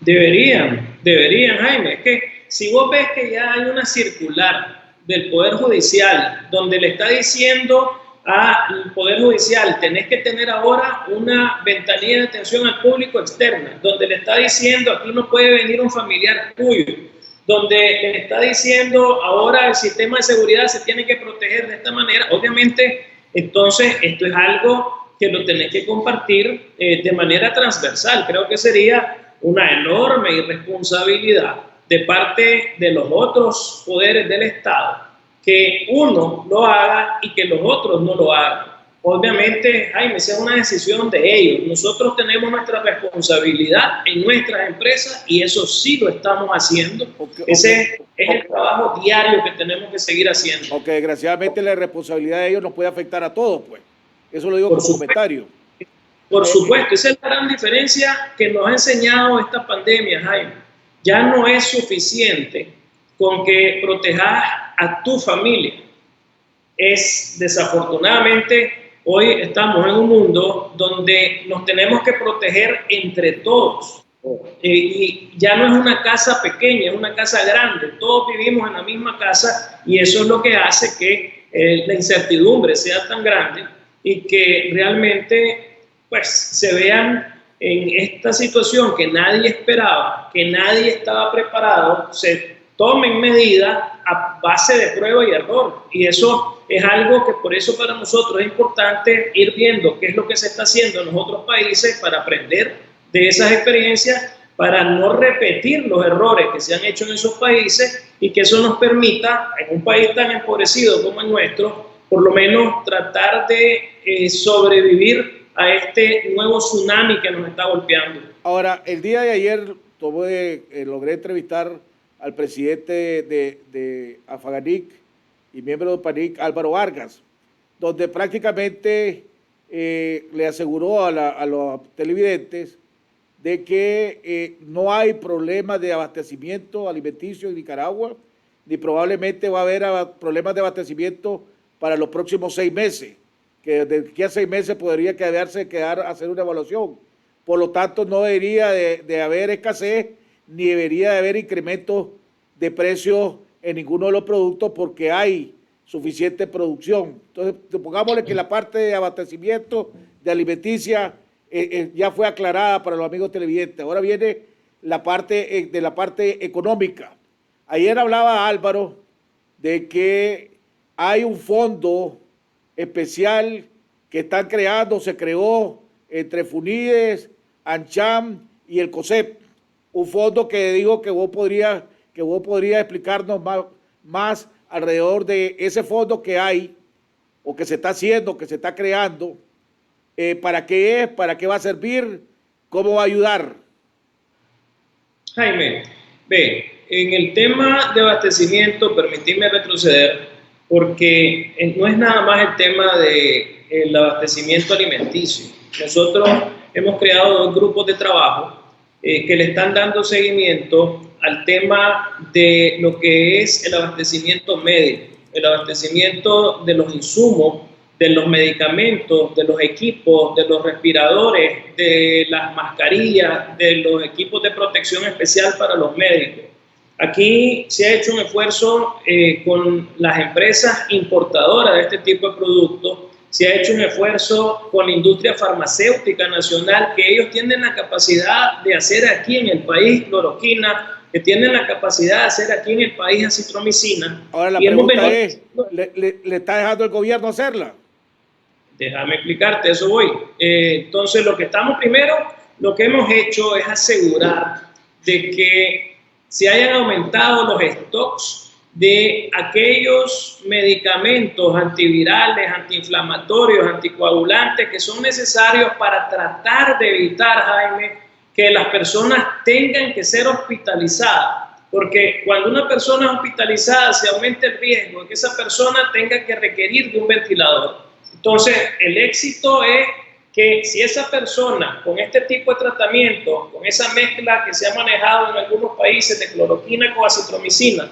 F: Deberían, Jaime. Es que si vos ves que ya hay una circular del Poder Judicial donde le está diciendo al Poder Judicial, tenés que tener ahora una ventanilla de atención al público externa, donde le está diciendo, aquí no puede venir un familiar tuyo, donde le está diciendo, ahora el sistema de seguridad se tiene que proteger de esta manera. Obviamente, entonces, esto es algo que lo tenés que compartir de manera transversal. Creo que sería una enorme irresponsabilidad de parte de los otros poderes del Estado que uno lo haga y que los otros no lo hagan. Obviamente, Jaime, esa es una decisión de ellos. Nosotros tenemos nuestra responsabilidad en nuestras empresas y eso sí lo estamos haciendo. Ese es el trabajo diario que tenemos que seguir haciendo.
B: Aunque desgraciadamente la responsabilidad de ellos nos puede afectar a todos, pues. Eso lo digo como comentario.
F: Por supuesto, esa es la gran diferencia que nos ha enseñado esta pandemia, Jaime. Ya no es suficiente con que protejas a tu familia. Desafortunadamente, hoy estamos en un mundo donde nos tenemos que proteger entre todos. Y ya no es una casa pequeña, es una casa grande. Todos vivimos en la misma casa y eso es lo que hace que la incertidumbre sea tan grande y que realmente pues, se vean en esta situación que nadie esperaba, que nadie estaba preparado, se tomen medidas a base de prueba y error. Y eso es algo que por eso para nosotros es importante ir viendo qué es lo que se está haciendo en los otros países para aprender de esas experiencias, para no repetir los errores que se han hecho en esos países y que eso nos permita, en un país tan empobrecido como el nuestro, por lo menos tratar de sobrevivir a este nuevo tsunami que nos está golpeando.
B: Ahora, el día de ayer logré entrevistar al presidente de Afganic y miembro de PANIC, Álvaro Vargas, donde prácticamente le aseguró a los televidentes de que no hay problemas de abastecimiento alimenticio en Nicaragua, ni probablemente va a haber problemas de abastecimiento para los próximos 6 meses, que de aquí a 6 meses podría hacer una evaluación. Por lo tanto, no debería de haber escasez, ni debería de haber incrementos de precios en ninguno de los productos porque hay suficiente producción. Entonces, pongámosle que la parte de abastecimiento de alimenticia ya fue aclarada para los amigos televidentes. Ahora viene la parte de la parte económica. Ayer hablaba Álvaro de que hay un fondo especial que están creando, se creó entre FUNIDES, ANCHAM y el COSEP, un fondo que digo que vos podrías explicarnos más alrededor de ese fondo que hay o que se está haciendo, que se está creando, para qué es, para qué va a servir, cómo va a ayudar.
F: Jaime, ve, en el tema de abastecimiento, permitidme retroceder, porque no es nada más el tema del abastecimiento alimenticio. Nosotros hemos creado 2 grupos de trabajo que le están dando seguimiento al tema de lo que es el abastecimiento médico, el abastecimiento de los insumos, de los medicamentos, de los equipos, de los respiradores, de las mascarillas, de los equipos de protección especial para los médicos. Aquí se ha hecho un esfuerzo con las empresas importadoras de este tipo de productos, se ha hecho un esfuerzo con la industria farmacéutica nacional, que ellos tienen la capacidad de hacer aquí en el país cloroquina, que tienen la capacidad de hacer aquí en el país acitromicina.
B: Ahora la pregunta es, ¿le está dejando el gobierno hacerla?
F: Déjame explicarte, eso voy. Entonces, lo que hemos hecho es asegurar de que se hayan aumentado los stocks de aquellos medicamentos antivirales, antiinflamatorios, anticoagulantes que son necesarios para tratar de evitar, Jaime, que las personas tengan que ser hospitalizadas. Porque cuando una persona es hospitalizada se aumenta el riesgo de que esa persona tenga que requerir de un ventilador. Entonces, el éxito es que si esa persona con este tipo de tratamiento, con esa mezcla que se ha manejado en algunos países de cloroquina con acitromicina,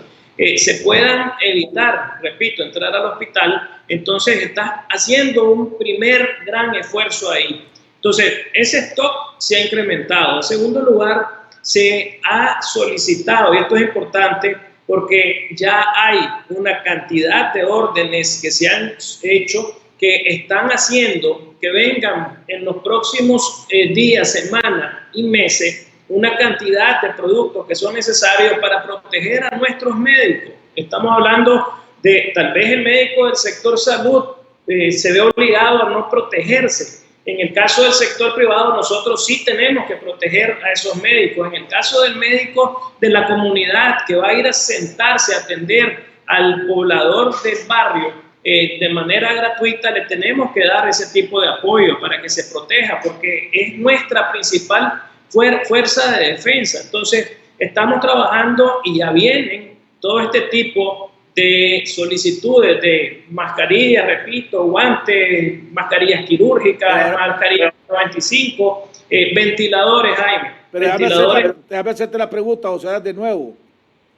F: se puedan evitar, repito, entrar al hospital, entonces estás haciendo un primer gran esfuerzo ahí. Entonces, ese stock se ha incrementado. En segundo lugar, se ha solicitado, y esto es importante, porque ya hay una cantidad de órdenes que se han hecho que están haciendo que vengan en los próximos días, semanas y meses una cantidad de productos que son necesarios para proteger a nuestros médicos. Estamos hablando de tal vez el médico del sector salud se ve obligado a no protegerse. En el caso del sector privado nosotros sí tenemos que proteger a esos médicos. En el caso del médico de la comunidad que va a ir a sentarse a atender al poblador del barrio de manera gratuita, le tenemos que dar ese tipo de apoyo para que se proteja, porque es nuestra principal fuerza de defensa. Entonces, estamos trabajando y ya vienen todo este tipo de solicitudes de mascarillas, repito, guantes, mascarillas quirúrgicas, mascarillas 95, ventiladores, Jaime.
B: Pero
F: ventiladores.
B: Déjame hacerte la pregunta, o sea, de nuevo,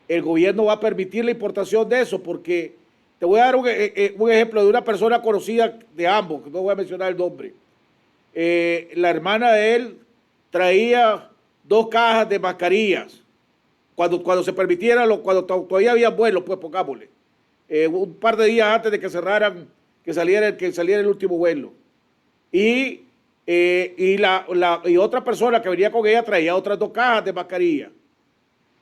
B: ¿el gobierno va a permitir la importación de eso? Porque te voy a dar un ejemplo de una persona conocida de ambos, que no voy a mencionar el nombre. La hermana de él traía 2 cajas de mascarillas cuando se permitiera, cuando todavía había vuelos, pues pongámosle, un par de días antes de que cerraran, que saliera el último vuelo. Y otra persona que venía con ella traía otras 2 cajas de mascarillas.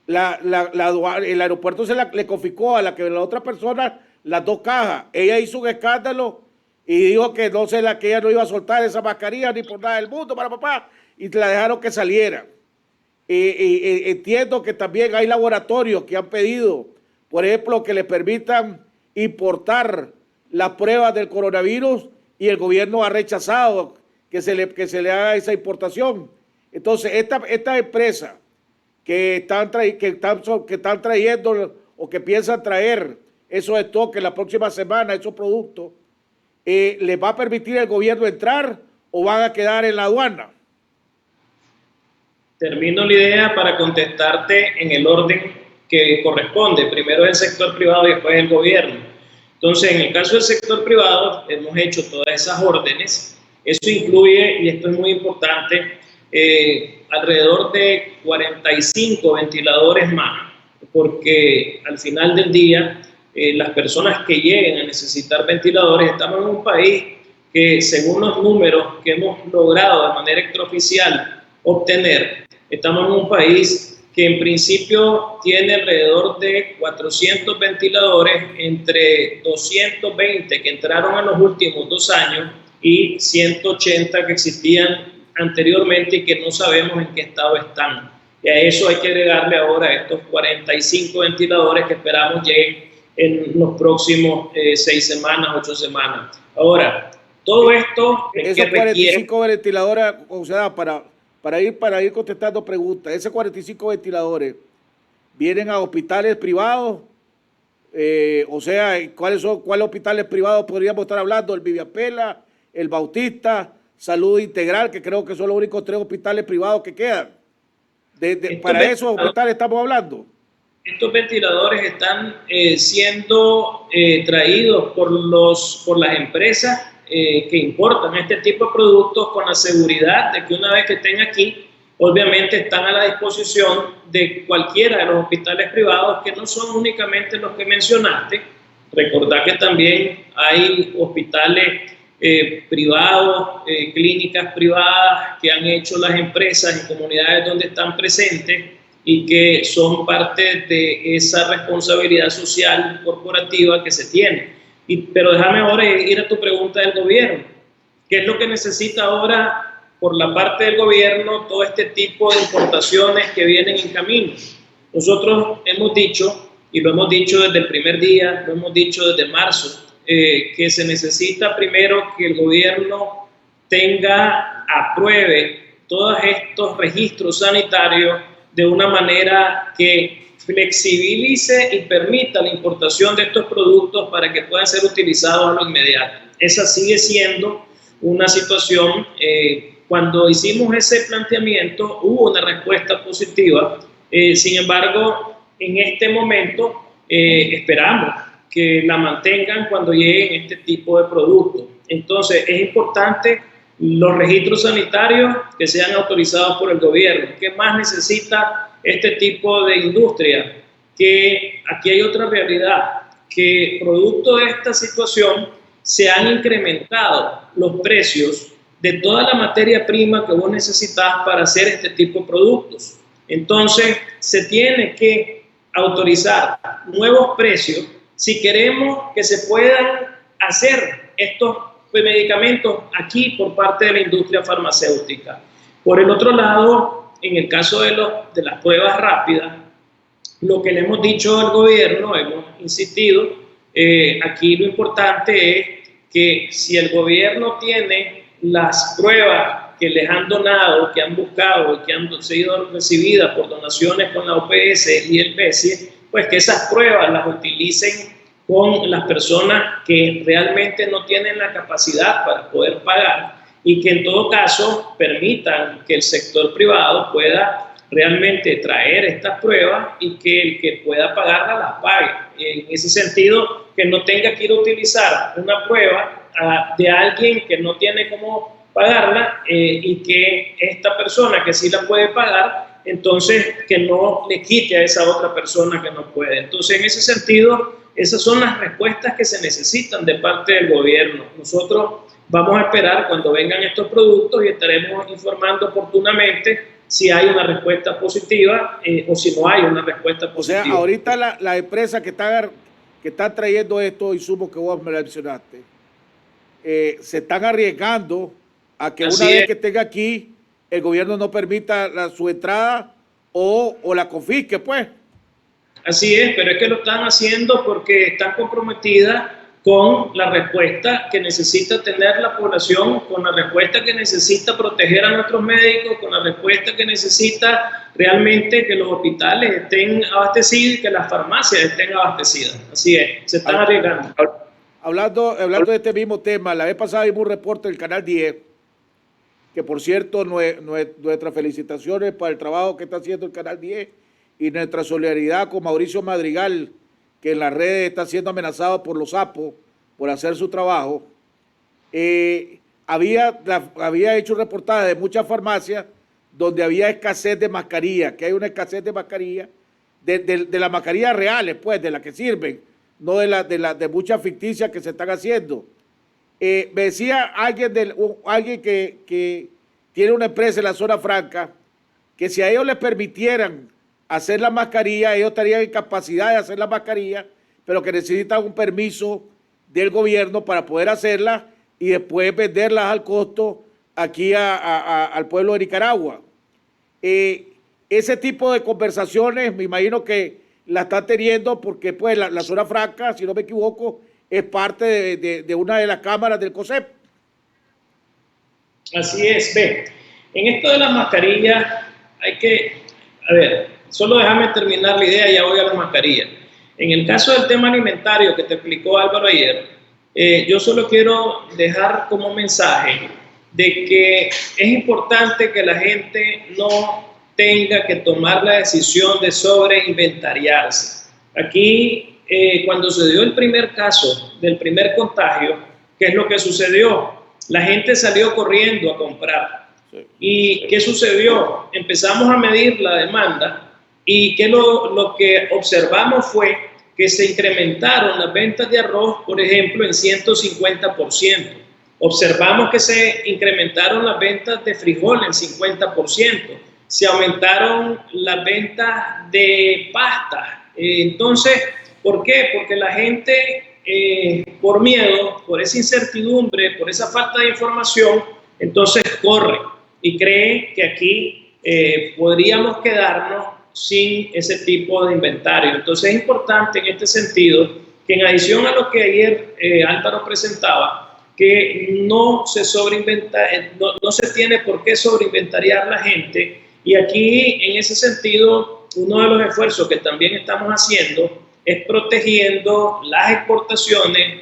B: El aeropuerto le confiscó a la otra persona las 2 cajas. Ella hizo un escándalo y dijo que que ella no iba a soltar esa mascarilla ni por nada del mundo para papá, y la dejaron que saliera. Entiendo que también hay laboratorios que han pedido, por ejemplo, que les permitan importar las pruebas del coronavirus y el gobierno ha rechazado que se le haga esa importación. Entonces, esta empresa que están trayendo o que piensan traer esos estoques la próxima semana, esos productos, ¿les va a permitir el gobierno entrar o van a quedar en la aduana?
F: Termino la idea para contestarte en el orden que corresponde. Primero el sector privado y después el gobierno. Entonces, en el caso del sector privado, hemos hecho todas esas órdenes. Eso incluye, y esto es muy importante, alrededor de 45 ventiladores más, porque al final del día, las personas que lleguen a necesitar ventiladores, estamos en un país que, según los números que hemos logrado de manera extraoficial obtener, estamos en un país que en principio tiene alrededor de 400 ventiladores, entre 220 que entraron en los últimos 2 años y 180 que existían anteriormente y que no sabemos en qué estado están. Y a eso hay que agregarle ahora estos 45 ventiladores que esperamos lleguen en los próximos 6 semanas, 8 semanas. Ahora, todo esto es
B: esos
F: que
B: 45 ventiladores, o sea, para ir contestando preguntas, esos 45 ventiladores vienen a hospitales privados, o sea, ¿cuáles hospitales privados podríamos estar hablando? El Viviapela, el Bautista, Salud Integral, que creo que son los únicos 3 hospitales privados que quedan. Para esos hospitales estamos hablando.
F: Estos ventiladores están siendo traídos por las empresas que importan este tipo de productos con la seguridad de que una vez que estén aquí, obviamente están a la disposición de cualquiera de los hospitales privados, que no son únicamente los que mencionaste. Recordad que también hay hospitales privados, clínicas privadas que han hecho las empresas en comunidades donde están presentes y que son parte de esa responsabilidad social corporativa que se tiene. Pero déjame ahora ir a tu pregunta del gobierno. ¿Qué es lo que necesita ahora por la parte del gobierno todo este tipo de importaciones que vienen en camino? Nosotros hemos dicho, y lo hemos dicho desde el primer día, lo hemos dicho desde marzo, que se necesita primero que el gobierno apruebe todos estos registros sanitarios de una manera que flexibilice y permita la importación de estos productos para que puedan ser utilizados a lo inmediato. Esa sigue siendo una situación. Cuando hicimos ese planteamiento hubo una respuesta positiva, sin embargo, en este momento esperamos que la mantengan cuando lleguen este tipo de productos. Entonces, es importante los registros sanitarios que sean autorizados por el gobierno. ¿Qué más necesita este tipo de industria? Que aquí hay otra realidad, que producto de esta situación se han incrementado los precios de toda la materia prima que vos necesitas para hacer este tipo de productos. Entonces, se tiene que autorizar nuevos precios si queremos que se puedan hacer estos medicamentos aquí por parte de la industria farmacéutica. Por el otro lado, en el caso de las pruebas rápidas, lo que le hemos dicho al gobierno, hemos insistido, aquí lo importante es que si el gobierno tiene las pruebas que les han donado, que han buscado y que han sido recibidas por donaciones con la OPS y el PESI, pues que esas pruebas las utilicen con las personas que realmente no tienen la capacidad para poder pagar y que en todo caso permitan que el sector privado pueda realmente traer estas pruebas y que el que pueda pagarlas las pague. En ese sentido, que no tenga que ir a utilizar una prueba de alguien que no tiene cómo pagarla y que esta persona que sí la puede pagar, entonces que no le quite a esa otra persona que no puede. Entonces, en ese sentido, esas son las respuestas que se necesitan de parte del gobierno. Nosotros vamos a esperar cuando vengan estos productos y estaremos informando oportunamente si hay una respuesta positiva o si no hay una respuesta positiva.
B: O sea, ahorita la empresa que está trayendo estos insumos que vos me mencionaste, se están arriesgando a que una vez que estén aquí, el gobierno no permita su entrada o la confisque, pues.
F: Así es, pero es que lo están haciendo porque están comprometidas con la respuesta que necesita tener la población, con la respuesta que necesita proteger a nuestros médicos, con la respuesta que necesita realmente que los hospitales estén abastecidos y que las farmacias estén abastecidas. Así es, se están arriesgando.
B: Hablando de este mismo tema, la vez pasada vimos un reporte del Canal 10, que por cierto, nuestras felicitaciones para el trabajo que está haciendo el Canal 10 y nuestra solidaridad con Mauricio Madrigal, que en las redes está siendo amenazado por los sapos por hacer su trabajo. Había hecho un reportaje de muchas farmacias donde había escasez de mascarillas, que hay una escasez de mascarillas, de las mascarillas reales, pues, de las que sirven, no de muchas ficticias que se están haciendo. Me decía alguien que tiene una empresa en la zona franca, que si a ellos les permitieran hacer la mascarilla, ellos estarían en capacidad de hacer la mascarilla, pero que necesitan un permiso del gobierno para poder hacerla y después venderlas al costo aquí al pueblo de Nicaragua. Ese tipo de conversaciones me imagino que la están teniendo porque pues la zona franca, si no me equivoco, es parte de una de las cámaras del COSEP.
F: Así es, ve, en esto de las mascarillas hay que, a ver, solo déjame terminar la idea y ya voy a las mascarillas. En el caso del tema alimentario que te explicó Álvaro ayer, yo solo quiero dejar como mensaje de que es importante que la gente no tenga que tomar la decisión de sobreinventariarse. Aquí, cuando se dio el primer caso del primer contagio, ¿qué es lo que sucedió? La gente salió corriendo a comprar. ¿Y qué sucedió? Empezamos a medir la demanda y lo que observamos fue que se incrementaron las ventas de arroz, por ejemplo, en 150%. Observamos que se incrementaron las ventas de frijol en 50%. Se aumentaron las ventas de pasta. Entonces, ¿por qué? Porque la gente, por miedo, por esa incertidumbre, por esa falta de información, entonces corre y cree que aquí podríamos quedarnos sin ese tipo de inventario. Entonces es importante en este sentido que en adición a lo que ayer Álvaro presentaba, que no se tiene por qué sobreinventariar la gente, y aquí en ese sentido uno de los esfuerzos que también estamos haciendo es protegiendo las exportaciones.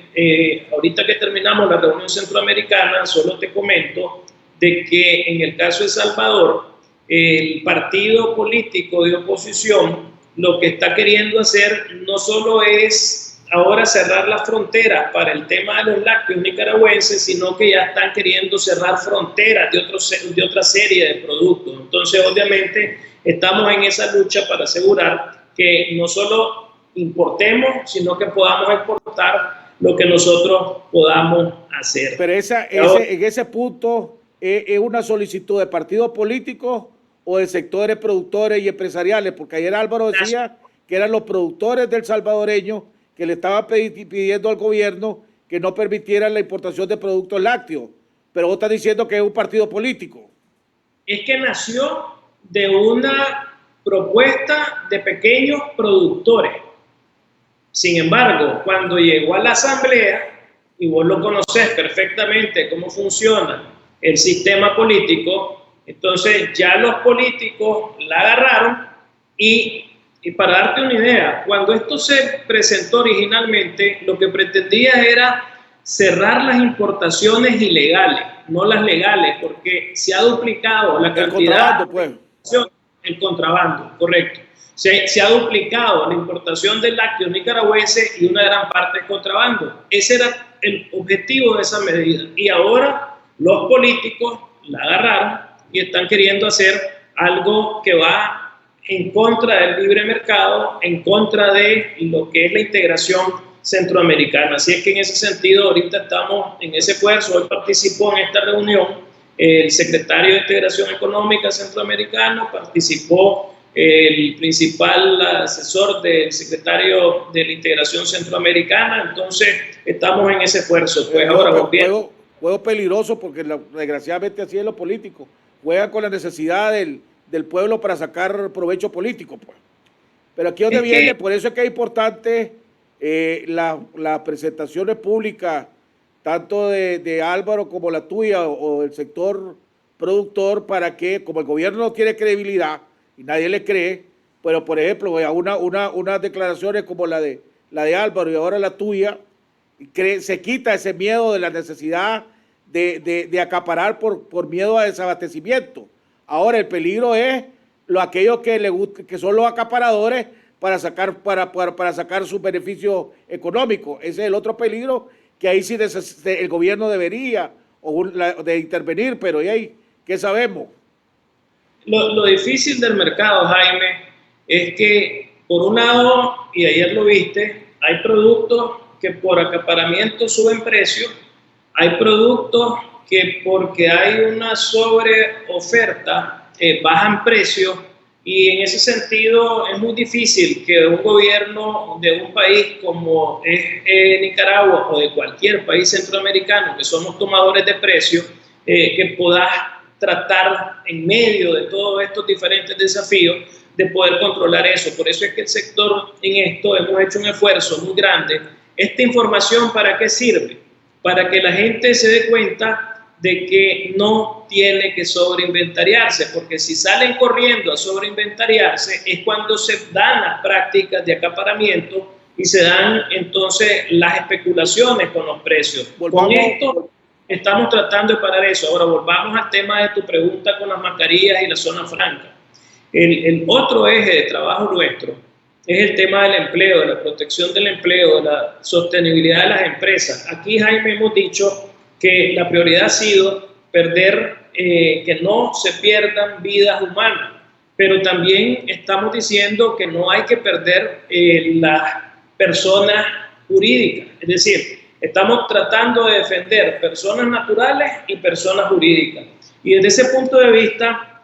F: Ahorita que terminamos la reunión centroamericana, solo te comento de que en el caso de Salvador, el partido político de oposición lo que está queriendo hacer no solo es ahora cerrar las fronteras para el tema de los lácteos nicaragüenses, sino que ya están queriendo cerrar fronteras de otra serie de productos. Entonces, obviamente, estamos en esa lucha para asegurar que no solo importemos, sino que podamos exportar lo que nosotros podamos hacer.
B: Pero en ese punto es una solicitud de partidos políticos o de sectores productores y empresariales, porque ayer Álvaro decía que eran los productores del salvadoreño que le estaban pidiendo al gobierno que no permitieran la importación de productos lácteos, pero vos estás diciendo que es un partido político.
F: Es que nació de una propuesta de pequeños productores. Sin embargo, cuando llegó a la asamblea, y vos lo conocés perfectamente cómo funciona el sistema político, entonces ya los políticos la agarraron y para darte una idea, cuando esto se presentó originalmente, lo que pretendía era cerrar las importaciones ilegales, no las legales, porque se ha duplicado la cantidad. El contrabando, correcto. Se ha duplicado la importación de lácteos nicaragüenses y una gran parte es contrabando. Ese era el objetivo de esa medida. Y ahora los políticos la agarraron y están queriendo hacer algo que va en contra del libre mercado, en contra de lo que es la integración centroamericana. Así es que en ese sentido ahorita estamos en ese esfuerzo. Hoy participó en esta reunión el secretario de Integración Económica Centroamericano, participó el principal asesor del secretario de la Integración Centroamericana. Entonces estamos en ese esfuerzo. Pues ahora
B: juego peligroso porque desgraciadamente así es lo político. Juegan con la necesidad del del pueblo para sacar provecho político, pues. Pero aquí donde viene, por eso es que es importante las presentaciones públicas, tanto de Álvaro como la tuya o del sector productor, para que, como el gobierno no tiene credibilidad y nadie le cree, pero por ejemplo, unas declaraciones como la de Álvaro y ahora la tuya, se quita ese miedo de la necesidad de acaparar por miedo a desabastecimiento. Ahora el peligro es aquellos que son los acaparadores para sacar sus beneficios económicos. Ese es el otro peligro, que ahí sí el gobierno debería de intervenir, pero ¿y ahí qué sabemos?
F: Lo difícil del mercado, Jaime, es que por un lado, y ayer lo viste, hay productos que por acaparamiento suben precios, hay productos que porque hay una sobreoferta bajan precios, y en ese sentido es muy difícil que un gobierno de un país como es Nicaragua o de cualquier país centroamericano, que somos tomadores de precios, que puedas tratar en medio de todos estos diferentes desafíos de poder controlar eso. Por eso es que el sector en esto hemos hecho un esfuerzo muy grande. ¿Esta información para qué sirve? Para que la gente se dé cuenta de que no tiene que sobreinventariarse, porque si salen corriendo a sobreinventariarse es cuando se dan las prácticas de acaparamiento y se dan entonces las especulaciones con los precios. Con esto estamos tratando de parar eso. Ahora volvamos al tema de tu pregunta con las mascarillas y la zona franca. El otro eje de trabajo nuestro es el tema del empleo, de la protección del empleo, de la sostenibilidad de las empresas. Aquí, Jaime, hemos dicho que la prioridad ha sido que no se pierdan vidas humanas, pero también estamos diciendo que no hay que perder las personas jurídicas, es decir, estamos tratando de defender personas naturales y personas jurídicas. Y desde ese punto de vista,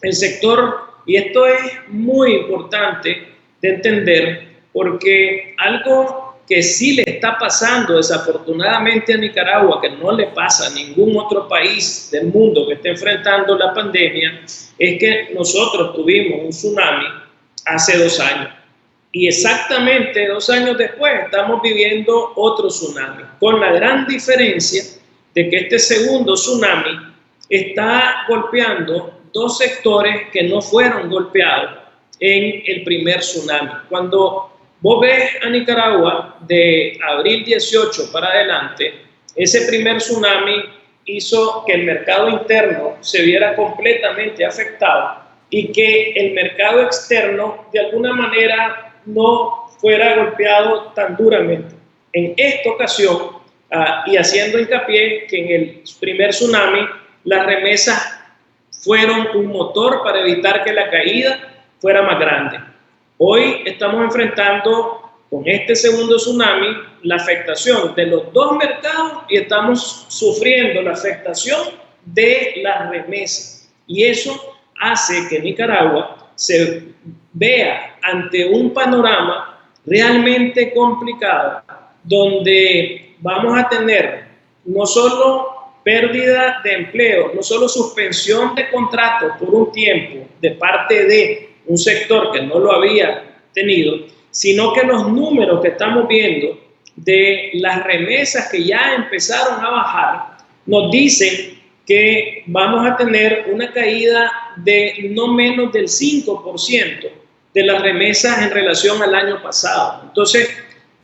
F: el sector, y esto es muy importante de entender, porque algo que sí le está pasando desafortunadamente a Nicaragua, que no le pasa a ningún otro país del mundo que esté enfrentando la pandemia, es que nosotros tuvimos un tsunami hace 2 años. Y exactamente 2 años después estamos viviendo otro tsunami, con la gran diferencia de que este segundo tsunami está golpeando 2 sectores que no fueron golpeados en el primer tsunami. Cuando vos ves a Nicaragua de abril 18 para adelante, ese primer tsunami hizo que el mercado interno se viera completamente afectado y que el mercado externo de alguna manera no fuera golpeado tan duramente. En esta ocasión, y haciendo hincapié que en el primer tsunami las remesas fueron un motor para evitar que la caída fuera más grande. Hoy estamos enfrentando con este segundo tsunami la afectación de los 2 mercados y estamos sufriendo la afectación de las remesas. Y eso hace que Nicaragua se vea ante un panorama realmente complicado, donde vamos a tener no solo pérdida de empleo, no solo suspensión de contratos por un tiempo de parte de un sector que no lo había tenido, sino que los números que estamos viendo de las remesas que ya empezaron a bajar nos dicen que vamos a tener una caída de no menos del 5% de las remesas en relación al año pasado. Entonces,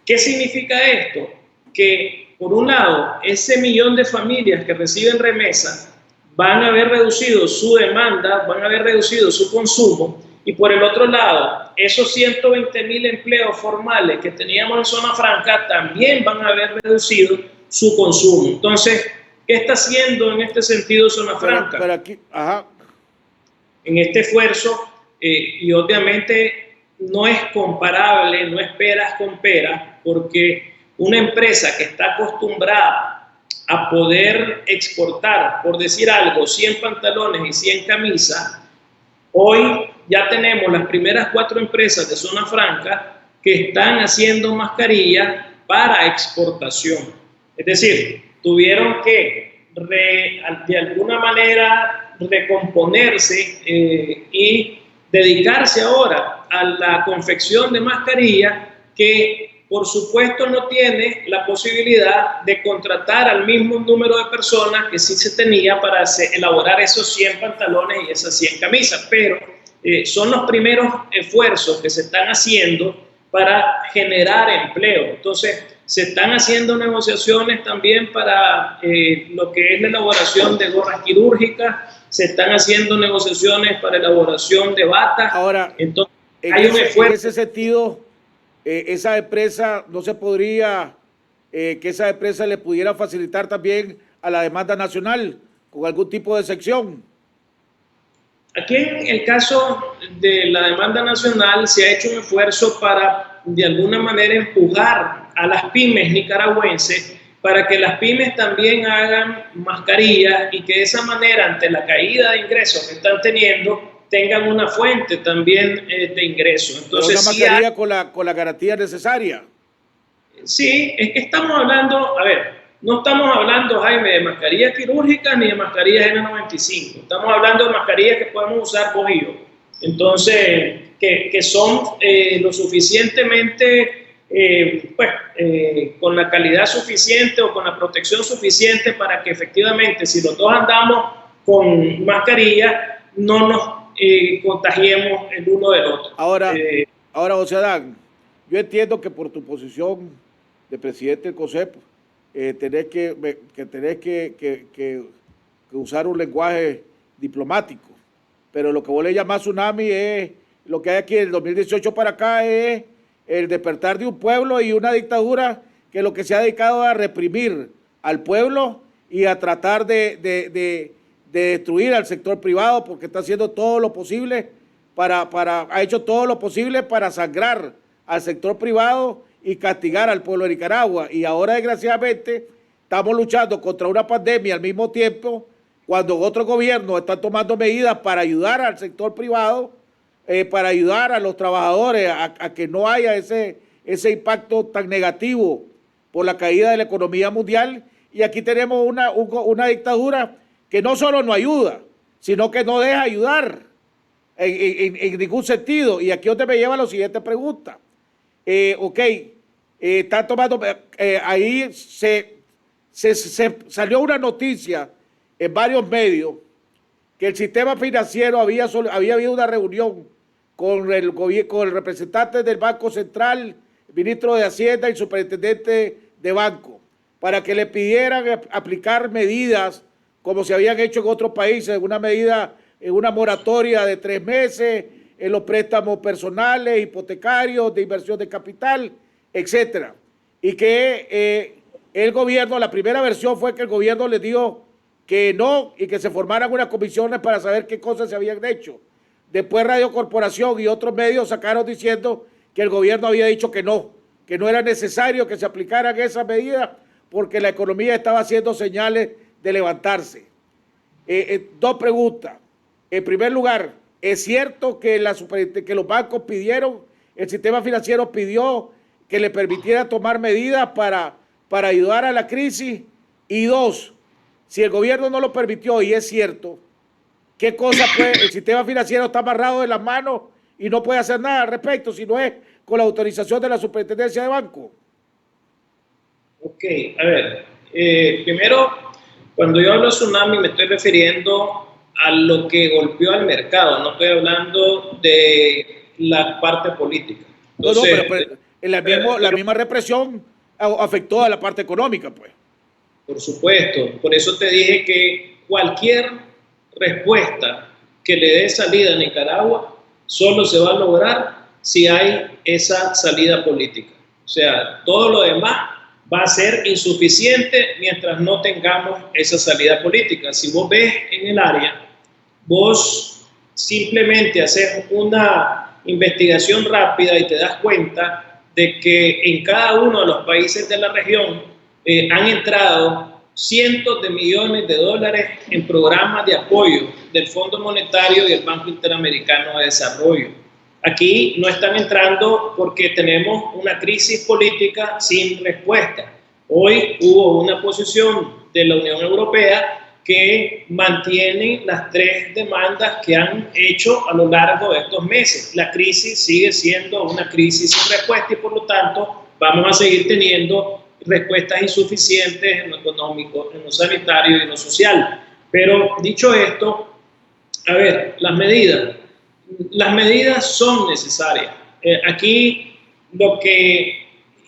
F: ¿qué significa esto? Que por un lado, ese 1 millón de familias que reciben remesas van a haber reducido su demanda, van a haber reducido su consumo, y por el otro lado, esos 120,000 empleos formales que teníamos en zona franca también van a haber reducido su consumo. Entonces, ¿qué está haciendo en este sentido zona franca?
B: Pero aquí,
F: En este esfuerzo, y obviamente no es comparable, no es peras con peras, porque una empresa que está acostumbrada a poder exportar, por decir algo, 100 pantalones y 100 camisas, hoy ya tenemos las primeras 4 empresas de zona franca que están haciendo mascarillas para exportación. Es decir, tuvieron que de alguna manera recomponerse y dedicarse ahora a la confección de mascarillas que por supuesto no tiene la posibilidad de contratar al mismo número de personas que sí se tenía para elaborar esos 100 pantalones y esas 100 camisas, pero son los primeros esfuerzos que se están haciendo para generar empleo. Entonces, se están haciendo negociaciones también para lo que es la elaboración de gorras quirúrgicas, se están haciendo negociaciones para elaboración de batas.
B: Ahora,
F: entonces,
B: en ese sentido, esa empresa no se podría, que esa empresa le pudiera facilitar también a la demanda nacional con algún tipo de sección.
F: Aquí en el caso de la demanda nacional se ha hecho un esfuerzo para de alguna manera empujar a las pymes nicaragüenses para que las pymes también hagan mascarillas y que de esa manera, ante la caída de ingresos que están teniendo, tengan una fuente también de ingresos. Entonces,
B: una mascarilla con la garantía necesaria.
F: Sí, es que estamos hablando, a ver, no estamos hablando, Jaime, de mascarillas quirúrgicas ni de mascarillas N95. Estamos hablando de mascarillas que podemos usar vos y yo. Entonces, que son lo suficientemente, con la calidad suficiente o con la protección suficiente para que efectivamente, si los dos andamos con mascarilla, no nos contagiemos el uno del otro.
B: Ahora, José Adán, yo entiendo que por tu posición de presidente del COSEP, tenés que usar un lenguaje diplomático, pero lo que vos le llamás tsunami es lo que hay aquí del 2018 para acá, es el despertar de un pueblo y una dictadura que lo que se ha dedicado a reprimir al pueblo y a tratar de destruir al sector privado, porque está haciendo todo lo posible ha hecho todo lo posible para sangrar al sector privado y castigar al pueblo de Nicaragua. Y ahora, desgraciadamente, estamos luchando contra una pandemia al mismo tiempo, cuando otros gobiernos están tomando medidas para ayudar al sector privado, para ayudar a los trabajadores a que no haya ese impacto tan negativo por la caída de la economía mundial. Y aquí tenemos una dictadura que no solo no ayuda, sino que no deja ayudar en ningún sentido. Y aquí es donde me lleva a la siguiente pregunta. Está tomando, ahí se salió una noticia en varios medios que el sistema financiero había habido una reunión con el representante del Banco Central, el ministro de Hacienda y el superintendente de banco, para que le pidieran aplicar medidas como se habían hecho en otros países, en una moratoria de 3 meses, en los préstamos personales, hipotecarios, de inversión de capital, etcétera. Y que el gobierno, la primera versión fue que el gobierno les dijo que no y que se formaran unas comisiones para saber qué cosas se habían hecho. Después Radio Corporación y otros medios sacaron diciendo que el gobierno había dicho que no era necesario que se aplicaran esas medidas porque la economía estaba haciendo señales de levantarse. Dos preguntas. En primer lugar, ¿es cierto que los bancos pidieron, el sistema financiero pidió que le permitiera tomar medidas para ayudar a la crisis? Y dos, si el gobierno no lo permitió y es cierto, ¿qué cosa puede? El sistema financiero está amarrado de las manos y no puede hacer nada al respecto si no es con la autorización de la superintendencia de banco.
F: Ok, a ver, primero, cuando yo hablo de tsunami me estoy refiriendo a lo que golpeó al mercado, no estoy hablando de la parte política. Entonces,
B: pero la misma represión afectó a la parte económica, pues.
F: Por supuesto, por eso te dije que cualquier respuesta que le dé salida a Nicaragua solo se va a lograr si hay esa salida política. O sea, todo lo demás va a ser insuficiente mientras no tengamos esa salida política. Si vos ves en el área, vos simplemente haces una investigación rápida y te das cuenta de que en cada uno de los países de la región han entrado cientos de millones de dólares en programas de apoyo del Fondo Monetario y el Banco Interamericano de Desarrollo. Aquí no están entrando porque tenemos una crisis política sin respuesta. Hoy hubo una posición de la Unión Europea que mantienen las tres demandas que han hecho a lo largo de estos meses. La crisis sigue siendo una crisis sin respuesta y por lo tanto vamos a seguir teniendo respuestas insuficientes en lo económico, en lo sanitario y en lo social. Pero dicho esto, a ver, las medidas son necesarias. Aquí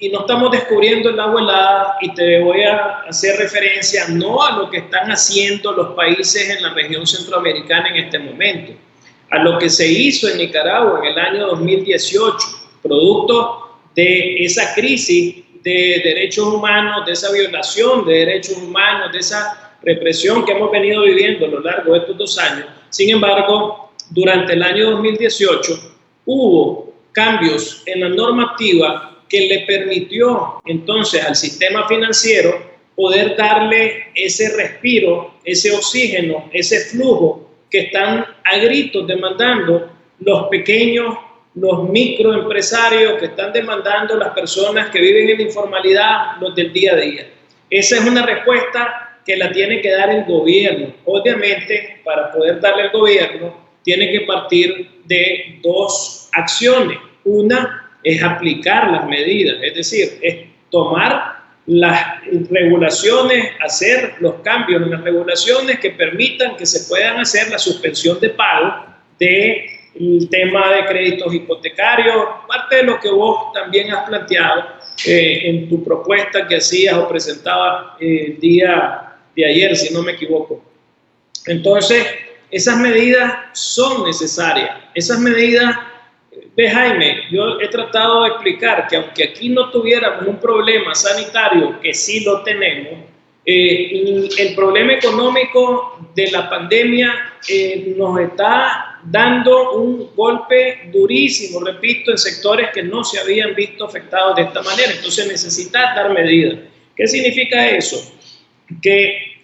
F: y no estamos descubriendo el agua helada, y te voy a hacer referencia no a lo que están haciendo los países en la región centroamericana en este momento, a lo que se hizo en Nicaragua en el año 2018, producto de esa crisis de derechos humanos, de esa violación de derechos humanos, de esa represión que hemos venido viviendo a lo largo de estos 2 años. Sin embargo, durante el año 2018 hubo cambios en la normativa que le permitió entonces al sistema financiero poder darle ese respiro, ese oxígeno, ese flujo que están a gritos demandando los pequeños, los microempresarios, que están demandando las personas que viven en la informalidad, los del día a día. Esa es una respuesta que la tiene que dar el gobierno. Obviamente, para poder darle al gobierno, tiene que partir de 2 acciones. Una es aplicar las medidas, es decir, es tomar las regulaciones, hacer los cambios en las regulaciones que permitan que se puedan hacer la suspensión de pago del tema de créditos hipotecarios, parte de lo que vos también has planteado en tu propuesta que hacías o presentabas el día de ayer, si no me equivoco. Entonces, esas medidas son necesarias, esas medidas. Jaime, yo he tratado de explicar que aunque aquí no tuviéramos un problema sanitario, que sí lo tenemos, el problema económico de la pandemia nos está dando un golpe durísimo, repito, en sectores que no se habían visto afectados de esta manera. Entonces necesitas dar medidas. ¿Qué significa eso? Que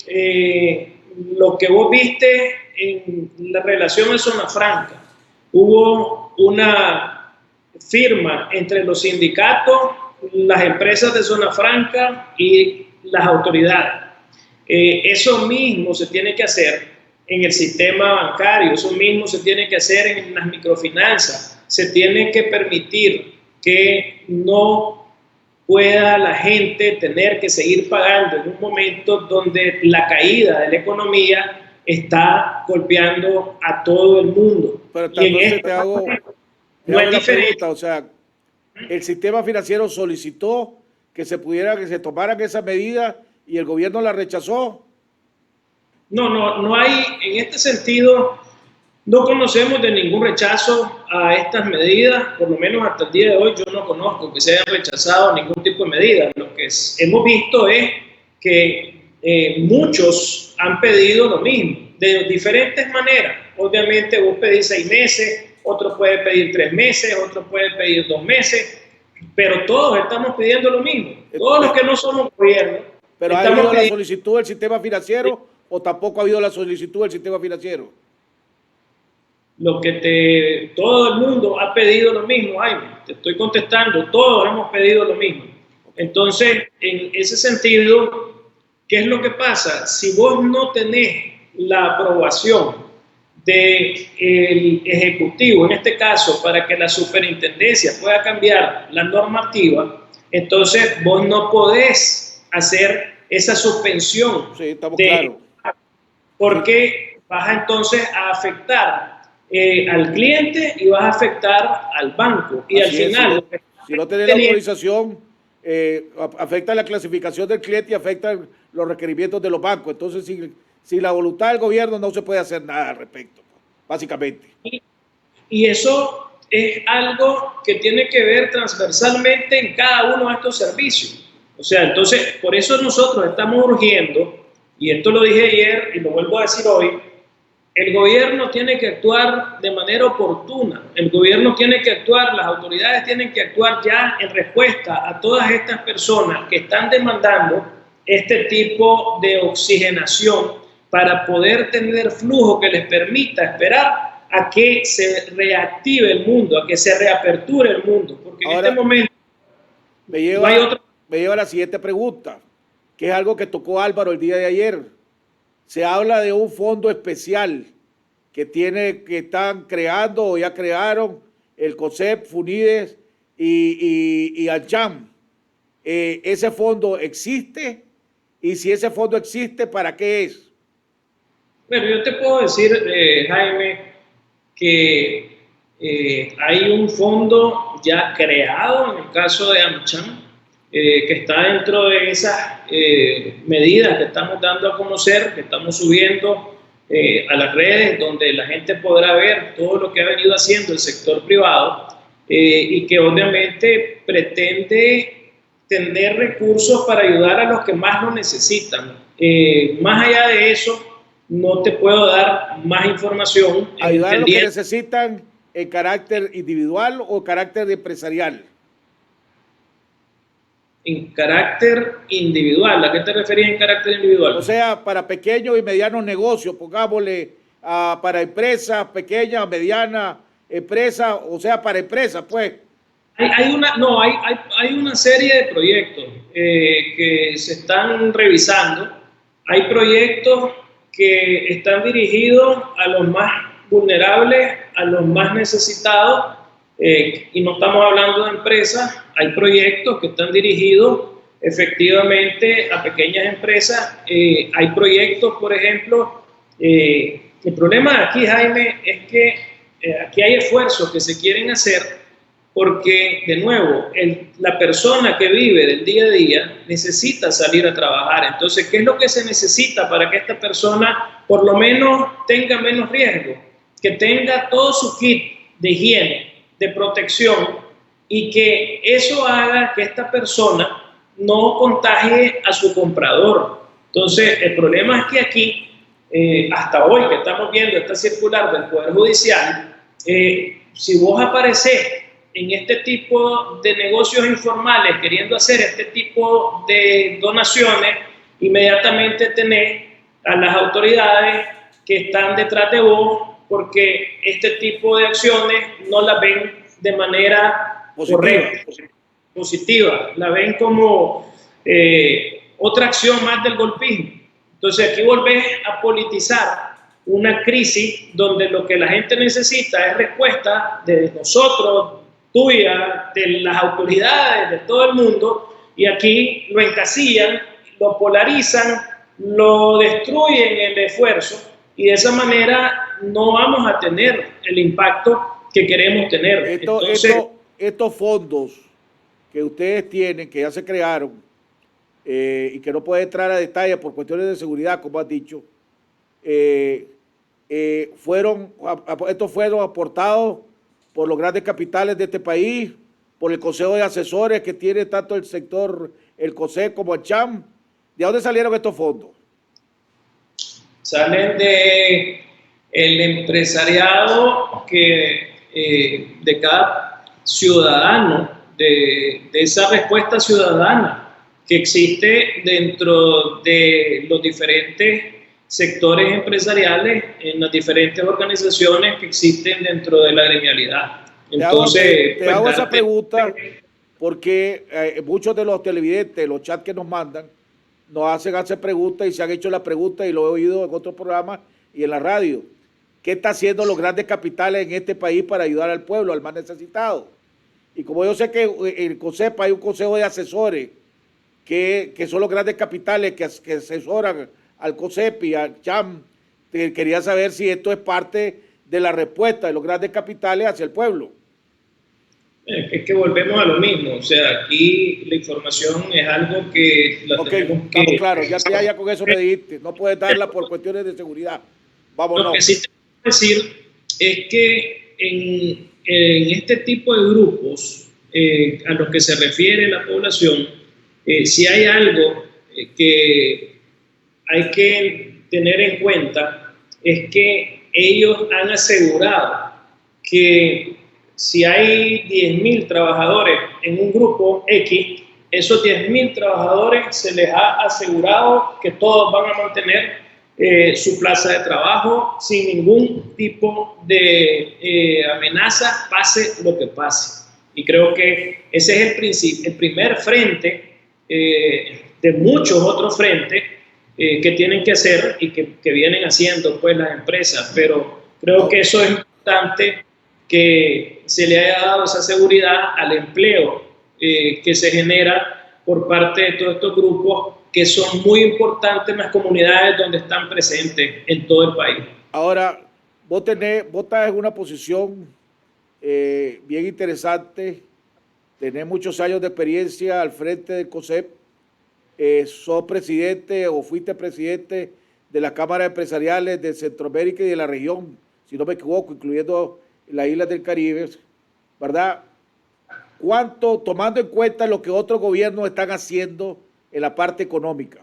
F: lo que vos viste en la relación en Zona Franca, hubo una firma entre los sindicatos, las empresas de Zona Franca y las autoridades. Eso mismo se tiene que hacer en el sistema bancario, eso mismo se tiene que hacer en las microfinanzas. Se tiene que permitir que no pueda la gente tener que seguir pagando en un momento donde la caída de la economía está golpeando a todo el mundo.
B: Pero entonces te hago una pregunta, o sea, el sistema financiero solicitó que se tomaran esas medidas y el gobierno las rechazó.
F: No hay, en este sentido, no conocemos de ningún rechazo a estas medidas, por lo menos hasta el día de hoy yo no conozco que se haya rechazado ningún tipo de medida. Lo que hemos visto es que muchos han pedido lo mismo, de diferentes maneras. Obviamente vos pedís 6 meses, otro puede pedir 3 meses, otro puede pedir 2 meses, pero todos estamos pidiendo lo mismo. Todos los que no somos gobierno.
B: ¿Pero ha habido la solicitud del sistema financiero o tampoco ha habido la solicitud del sistema financiero?
F: Todo el mundo ha pedido lo mismo, Jaime. Te estoy contestando, todos hemos pedido lo mismo. Entonces, en ese sentido, ¿qué es lo que pasa? Si vos no tenés la aprobación del Ejecutivo, en este caso, para que la superintendencia pueda cambiar la normativa, entonces vos no podés hacer esa suspensión.
B: Sí, estamos claros.
F: Porque vas entonces a afectar al cliente y vas a afectar al banco. Y
B: así
F: al final...
B: Si no tenés la autorización, afecta la clasificación del cliente y afecta los requerimientos de los bancos. Entonces, sin la voluntad del gobierno no se puede hacer nada al respecto, básicamente.
F: Y eso es algo que tiene que ver transversalmente en cada uno de estos servicios. O sea, entonces, por eso nosotros estamos urgiendo, y esto lo dije ayer y lo vuelvo a decir hoy, el gobierno tiene que actuar de manera oportuna, el gobierno tiene que actuar, las autoridades tienen que actuar ya en respuesta a todas estas personas que están demandando este tipo de oxigenación para poder tener flujo que les permita esperar a que se reactive el mundo, a que se reaperture el mundo, porque ahora, en este momento
B: me lleva a la siguiente pregunta, que es algo que tocó Álvaro el día de ayer. se habla de un fondo especial que están creando o ya crearon el COSEP, FUNIDES y ANCHAM. ¿Ese fondo existe? Y si ese fondo existe, ¿para qué es?
F: Bueno, yo te puedo decir, Jaime, que hay un fondo ya creado en el caso de AmCham, que está dentro de esas medidas que estamos dando a conocer, que estamos subiendo a las redes, donde la gente podrá ver todo lo que ha venido haciendo el sector privado y que obviamente pretende tener recursos para ayudar a los que más lo necesitan. Más allá de eso, no te puedo dar más información.
B: ¿Ayudar a los que necesitan en carácter individual o carácter empresarial?
F: En carácter individual. ¿A qué te referías en carácter individual?
B: O sea, para pequeños y medianos negocios, pongámosle, para empresas pequeñas, medianas, empresas, o sea, para empresas, pues.
F: Hay una serie de proyectos que se están revisando. Hay proyectos que están dirigidos a los más vulnerables, a los más necesitados, y no estamos hablando de empresas. Hay proyectos que están dirigidos efectivamente a pequeñas empresas. Hay proyectos, por ejemplo, el problema aquí, Jaime, es que aquí hay esfuerzos que se quieren hacer porque, de nuevo, la persona que vive del día a día necesita salir a trabajar. Entonces, ¿qué es lo que se necesita para que esta persona por lo menos tenga menos riesgo? Que tenga todo su kit de higiene, de protección, y que eso haga que esta persona no contagie a su comprador. Entonces, el problema es que aquí, hasta hoy que estamos viendo esta circular del Poder Judicial, si vos apareces en este tipo de negocios informales queriendo hacer este tipo de donaciones, inmediatamente tenés a las autoridades que están detrás de vos porque este tipo de acciones no las ven de manera correcta, positiva, la ven como otra acción más del golpismo. Entonces aquí volvés a politizar una crisis donde lo que la gente necesita es respuesta de nosotros, tuya, de las autoridades, de todo el mundo, y aquí lo encasillan, lo polarizan, lo destruyen el esfuerzo, y de esa manera no vamos a tener el impacto que queremos tener.
B: Estos fondos que ustedes tienen, que ya se crearon, y que no puede entrar a detalle por cuestiones de seguridad, como has dicho, estos fueron aportados por los grandes capitales de este país, por el Consejo de Asesores que tiene tanto el sector, el COSEP como el CHAM. ¿De dónde salieron estos fondos?
F: Salen de el empresariado de cada ciudadano, de esa respuesta ciudadana que existe dentro de los diferentes sectores empresariales, en las diferentes organizaciones que existen dentro de la gremialidad. Entonces,
B: te hago esa pregunta porque muchos de los televidentes, los chats que nos mandan, nos hacer preguntas y se han hecho la pregunta y lo he oído en otros programas y en la radio. ¿Qué está haciendo los grandes capitales en este país para ayudar al pueblo, al más necesitado? Y como yo sé que en el COSEP hay un consejo de asesores que son los grandes capitales que asesoran al COSEP y al CHAM, quería saber si esto es parte de la respuesta de los grandes capitales hacia el pueblo.
F: Es que volvemos a lo mismo, o sea, aquí la información es algo que la tenemos que...
B: Claro, ya con eso me dijiste, no puedes darla por cuestiones de seguridad. Vámonos.
F: Lo que sí te puedo decir es que en este tipo de grupos a los que se refiere la población, si hay algo que hay que tener en cuenta es que ellos han asegurado que si hay 10.000 trabajadores en un grupo X, esos 10.000 trabajadores se les ha asegurado que todos van a mantener su plaza de trabajo sin ningún tipo de amenaza, pase lo que pase. Y creo que ese es el primer frente de muchos otros frentes que tienen que hacer y que vienen haciendo pues las empresas, pero creo que eso es importante, que se le haya dado esa seguridad al empleo que se genera por parte de todos estos grupos que son muy importantes en las comunidades donde están presentes en todo el país.
B: Ahora, vos estás en una posición bien interesante, tenés muchos años de experiencia al frente del COSEP, sos presidente o fuiste presidente de las cámaras empresariales de Centroamérica y de la región, si no me equivoco, incluyendo las islas del Caribe, ¿verdad? ¿Cuánto, tomando en cuenta lo que otros gobiernos están haciendo en la parte económica,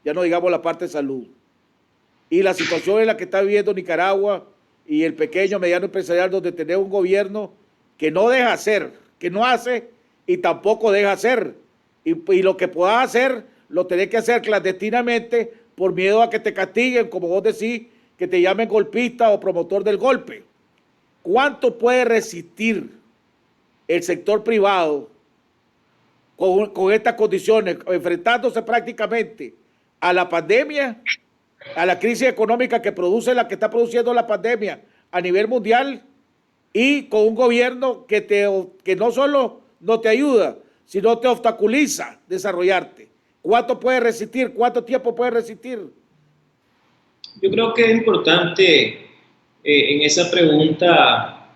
B: ya no digamos la parte de salud, y la situación en la que está viviendo Nicaragua y el pequeño, mediano empresarial, donde tenemos un gobierno que no deja hacer, que no hace y tampoco deja hacer, y lo que puedas hacer, lo tenés que hacer clandestinamente por miedo a que te castiguen, como vos decís, que te llamen golpista o promotor del golpe? ¿Cuánto puede resistir el sector privado con estas condiciones, enfrentándose prácticamente a la pandemia, a la crisis económica que está produciendo la pandemia a nivel mundial, y con un gobierno que no solo no te ayuda, sino te obstaculiza desarrollarte? ¿Cuánto puede resistir? ¿Cuánto tiempo puede resistir?
F: Yo creo que es importante en esa pregunta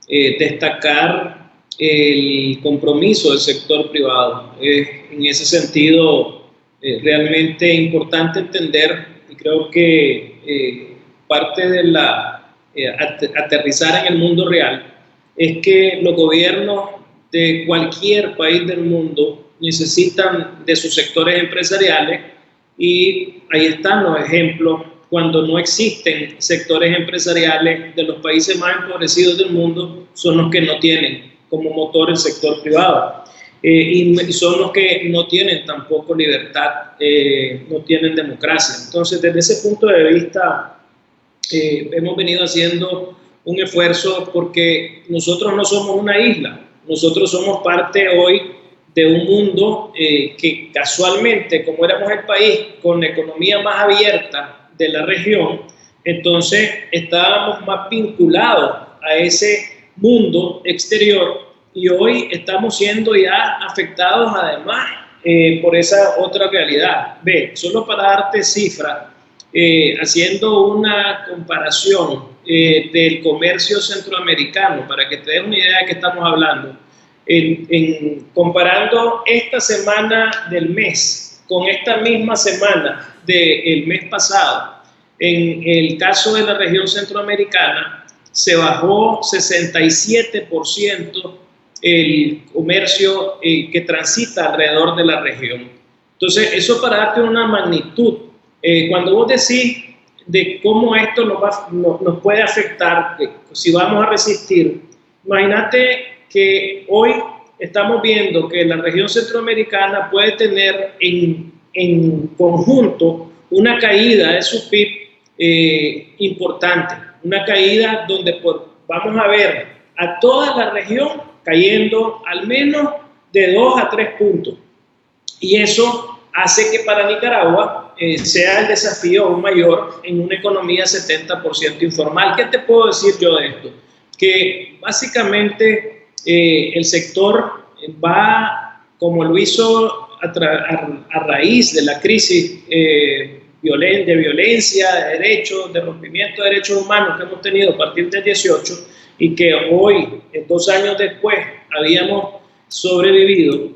F: destacar el compromiso del sector privado. En ese sentido, realmente importante entender, y creo que parte de aterrizar en el mundo real es que los gobiernos de cualquier país del mundo necesitan de sus sectores empresariales, y ahí están los ejemplos cuando no existen sectores empresariales de los países más empobrecidos del mundo, son los que no tienen como motor el sector privado. Y son los que no tienen tampoco libertad, no tienen democracia. Entonces, desde ese punto de vista, hemos venido haciendo un esfuerzo, porque nosotros no somos una isla, nosotros somos parte hoy de un mundo que casualmente, como éramos el país con la economía más abierta de la región, entonces estábamos más vinculados a ese mundo exterior, y hoy estamos siendo ya afectados además por esa otra realidad. Ve, solo para darte cifras, haciendo una comparación del comercio centroamericano, para que te des una idea de qué estamos hablando, comparando esta semana del mes con esta misma semana del mes pasado, en el caso de la región centroamericana se bajó 67% el comercio que transita alrededor de la región. Entonces, eso para darte una magnitud. Cuando vos decís de cómo esto nos puede afectar, si vamos a resistir, imagínate que hoy estamos viendo que la región centroamericana puede tener en conjunto una caída de su PIB importante, una caída donde vamos a ver a toda la región cayendo al menos de 2 a 3 puntos. Y eso hace que para Nicaragua sea el desafío aún mayor en una economía 70% informal. ¿Qué te puedo decir yo de esto? Que básicamente el sector va, como lo hizo a raíz de la crisis de violencia, de derechos, de rompimiento de derechos humanos que hemos tenido a partir del 18, y que hoy, 2 años después, habíamos sobrevivido.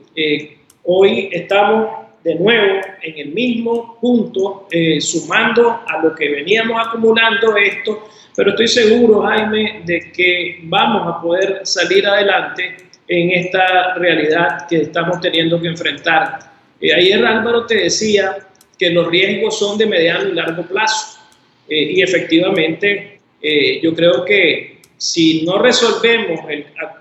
F: Hoy estamos de nuevo en el mismo punto, sumando a lo que veníamos acumulando esto, pero estoy seguro, Jaime, de que vamos a poder salir adelante en esta realidad que estamos teniendo que enfrentar. Ayer Álvaro te decía que los riesgos son de mediano y largo plazo, y efectivamente yo creo que si no resolvemos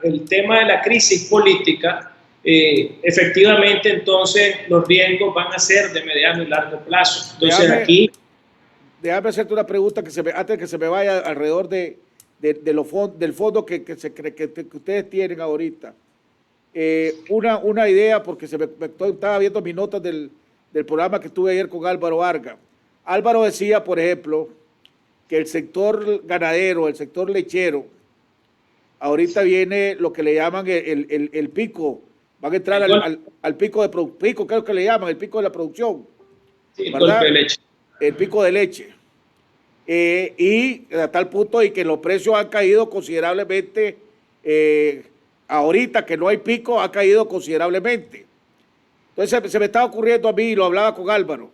F: el tema de la crisis política, efectivamente entonces los riesgos van a ser de mediano y largo plazo. Entonces
B: déjame hacerte una pregunta antes que se me vaya alrededor del fondo que ustedes tienen ahorita. Una idea, porque estaba viendo mis notas del del programa que estuve ayer con Álvaro Vargas. Álvaro decía, por ejemplo, que el sector ganadero, el sector lechero, ahorita viene lo que le llaman el pico, van a entrar al pico de pico, creo que le llaman, el pico de la producción,
F: Sí,
B: ¿verdad?
F: golpe de leche.
B: El pico de leche. Y a tal punto y que los precios han caído considerablemente, ahorita que no hay pico, ha caído considerablemente. Entonces se me estaba ocurriendo a mí, y lo hablaba con Álvaro,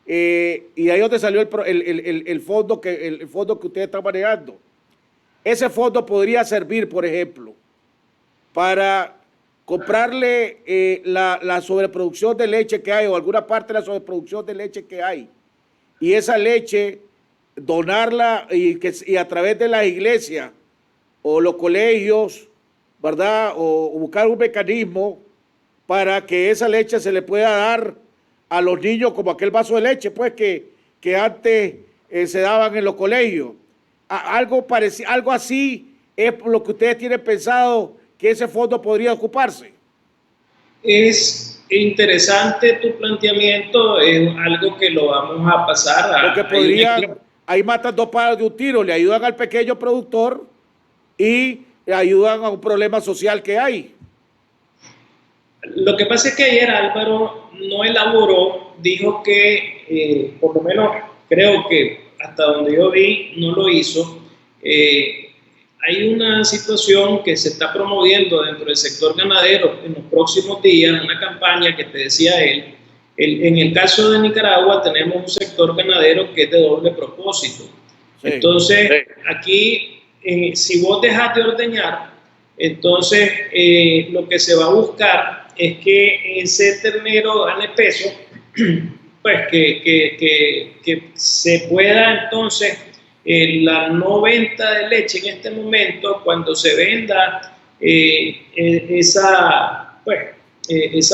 B: y ahí donde salió el fondo el fondo que usted está manejando. Ese fondo podría servir, por ejemplo, para comprarle la sobreproducción de leche que hay o alguna parte de la sobreproducción de leche que hay, y esa leche donarla y a través de las iglesias o los colegios, ¿verdad? O buscar un mecanismo para que esa leche se le pueda dar a los niños como aquel vaso de leche, pues que antes se daban en los colegios. Algo parecido, algo así es lo que ustedes tienen pensado que ese fondo podría ocuparse.
F: Es interesante tu planteamiento, es algo que lo vamos a pasar a...
B: Porque podrían, ahí matan dos pájaros de un tiro, le ayudan al pequeño productor y le ayudan a un problema social que hay.
F: Lo que pasa es que ayer Álvaro no elaboró, dijo que, por lo menos creo que hasta donde yo vi, no lo hizo. Hay una situación que se está promoviendo dentro del sector ganadero en los próximos días, una campaña que te decía él. En el caso de Nicaragua tenemos un sector ganadero que es de doble propósito. Sí. Entonces, aquí, si vos dejas de ordeñar, entonces lo que se va a buscar es que ese ternero gane peso, pues que se pueda entonces la no venta de leche en este momento, cuando se venda esa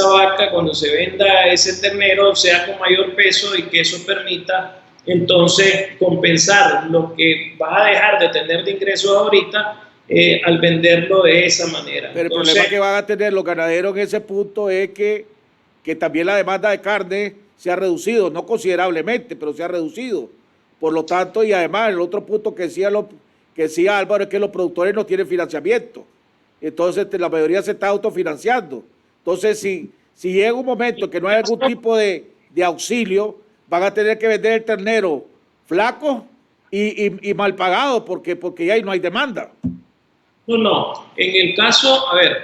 F: vaca, cuando se venda ese ternero, sea con mayor peso y que eso permita entonces compensar lo que vas a dejar de tener de ingresos ahorita al venderlo de esa manera.
B: Pero entonces, el problema que van a tener los ganaderos en ese punto es que también la demanda de carne se ha reducido, no considerablemente, pero se ha reducido. Por lo tanto, y además el otro punto que decía Álvaro es que los productores no tienen financiamiento. Entonces la mayoría se está autofinanciando. Entonces, si llega un momento que no hay algún tipo de auxilio, van a tener que vender el ternero flaco y mal pagado porque ya ahí no hay demanda.
F: No. En el caso, a ver,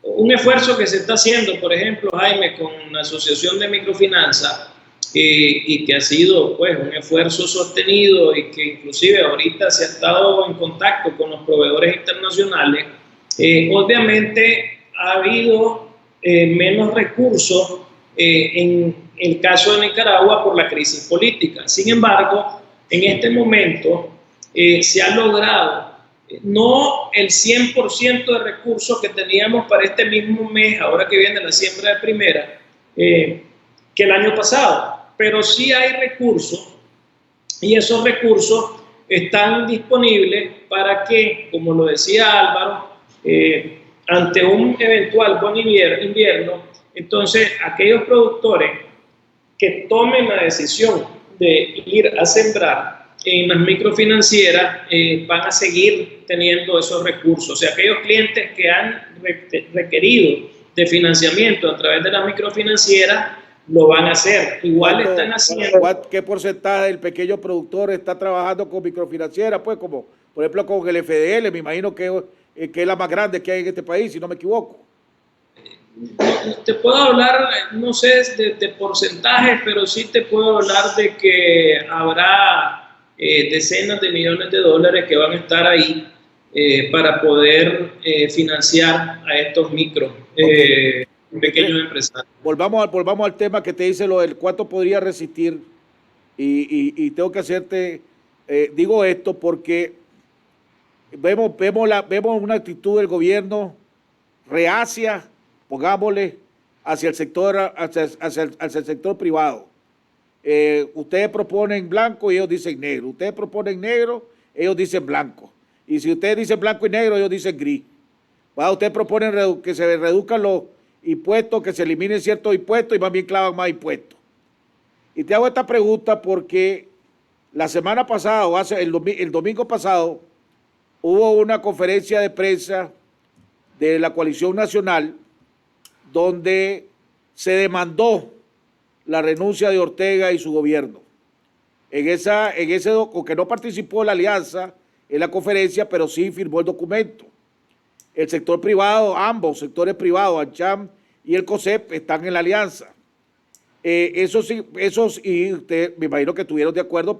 F: un esfuerzo que se está haciendo, por ejemplo, Jaime, con la Asociación de Microfinanza, y que ha sido pues un esfuerzo sostenido y que inclusive ahorita se ha estado en contacto con los proveedores internacionales, obviamente ha habido menos recursos en el caso de Nicaragua por la crisis política. Sin embargo, en este momento se ha logrado no el 100% de recursos que teníamos para este mismo mes, ahora que viene la siembra de primera, que el año pasado, pero sí hay recursos y esos recursos están disponibles para que, como lo decía Álvaro, ante un eventual buen invierno, entonces aquellos productores que tomen la decisión de ir a sembrar en las microfinancieras van a seguir teniendo esos recursos. O sea, aquellos clientes que han requerido de financiamiento a través de las microfinancieras lo van a hacer. Igual están haciendo...
B: ¿Qué porcentaje del pequeño productor está trabajando con microfinancieras? Pues como, por ejemplo, con el FDL, me imagino que es la más grande que hay en este país, si no me equivoco.
F: Te puedo hablar, no sé de porcentajes, pero sí te puedo hablar de que habrá decenas de millones de dólares que van a estar ahí para poder financiar a estos pequeños empresarios.
B: Volvamos al tema que te dice lo del cuánto podría resistir y tengo que hacerte, digo esto porque vemos una actitud del gobierno reacia, pongámosle, hacia el sector, hacia el sector privado. Ustedes proponen blanco y ellos dicen negro. Ustedes proponen negro, ellos dicen blanco. Y si ustedes dicen blanco y negro, ellos dicen gris. Ustedes proponen que se reduzcan los impuestos, que se eliminen ciertos impuestos y más bien clavan más impuestos. Y te hago esta pregunta porque la semana pasada, o el domingo pasado, hubo una conferencia de prensa de la Coalición Nacional donde se demandó la renuncia de Ortega y su gobierno. Porque no participó la alianza en la conferencia, pero sí firmó el documento. El sector privado, ambos sectores privados, ANCHAM y el COSEP, están en la alianza. Y usted, me imagino que estuvieron de acuerdo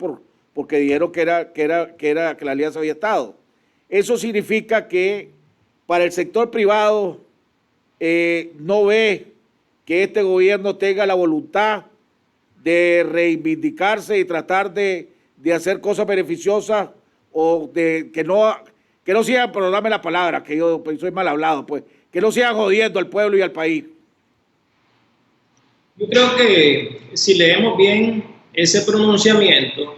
B: porque dijeron que la alianza había estado. Eso significa que para el sector privado no ve que este gobierno tenga la voluntad de reivindicarse y tratar de hacer cosas beneficiosas o de que no sigan, pero dame la palabra, que yo soy mal hablado, pues, que no sigan jodiendo al pueblo y al país.
F: Yo creo que si leemos bien ese pronunciamiento,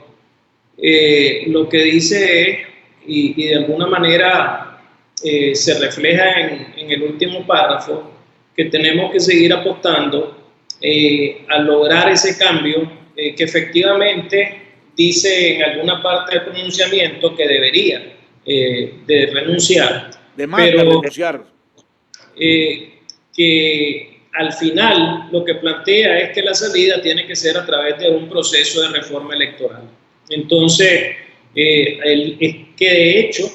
F: lo que dice es, y de alguna manera se refleja en el último párrafo, que tenemos que seguir apostando a lograr ese cambio que efectivamente dice en alguna parte del pronunciamiento que debería de renunciar.
B: Demanda renunciar.
F: Que al final lo que plantea es que la salida tiene que ser a través de un proceso de reforma electoral. Entonces, que de hecho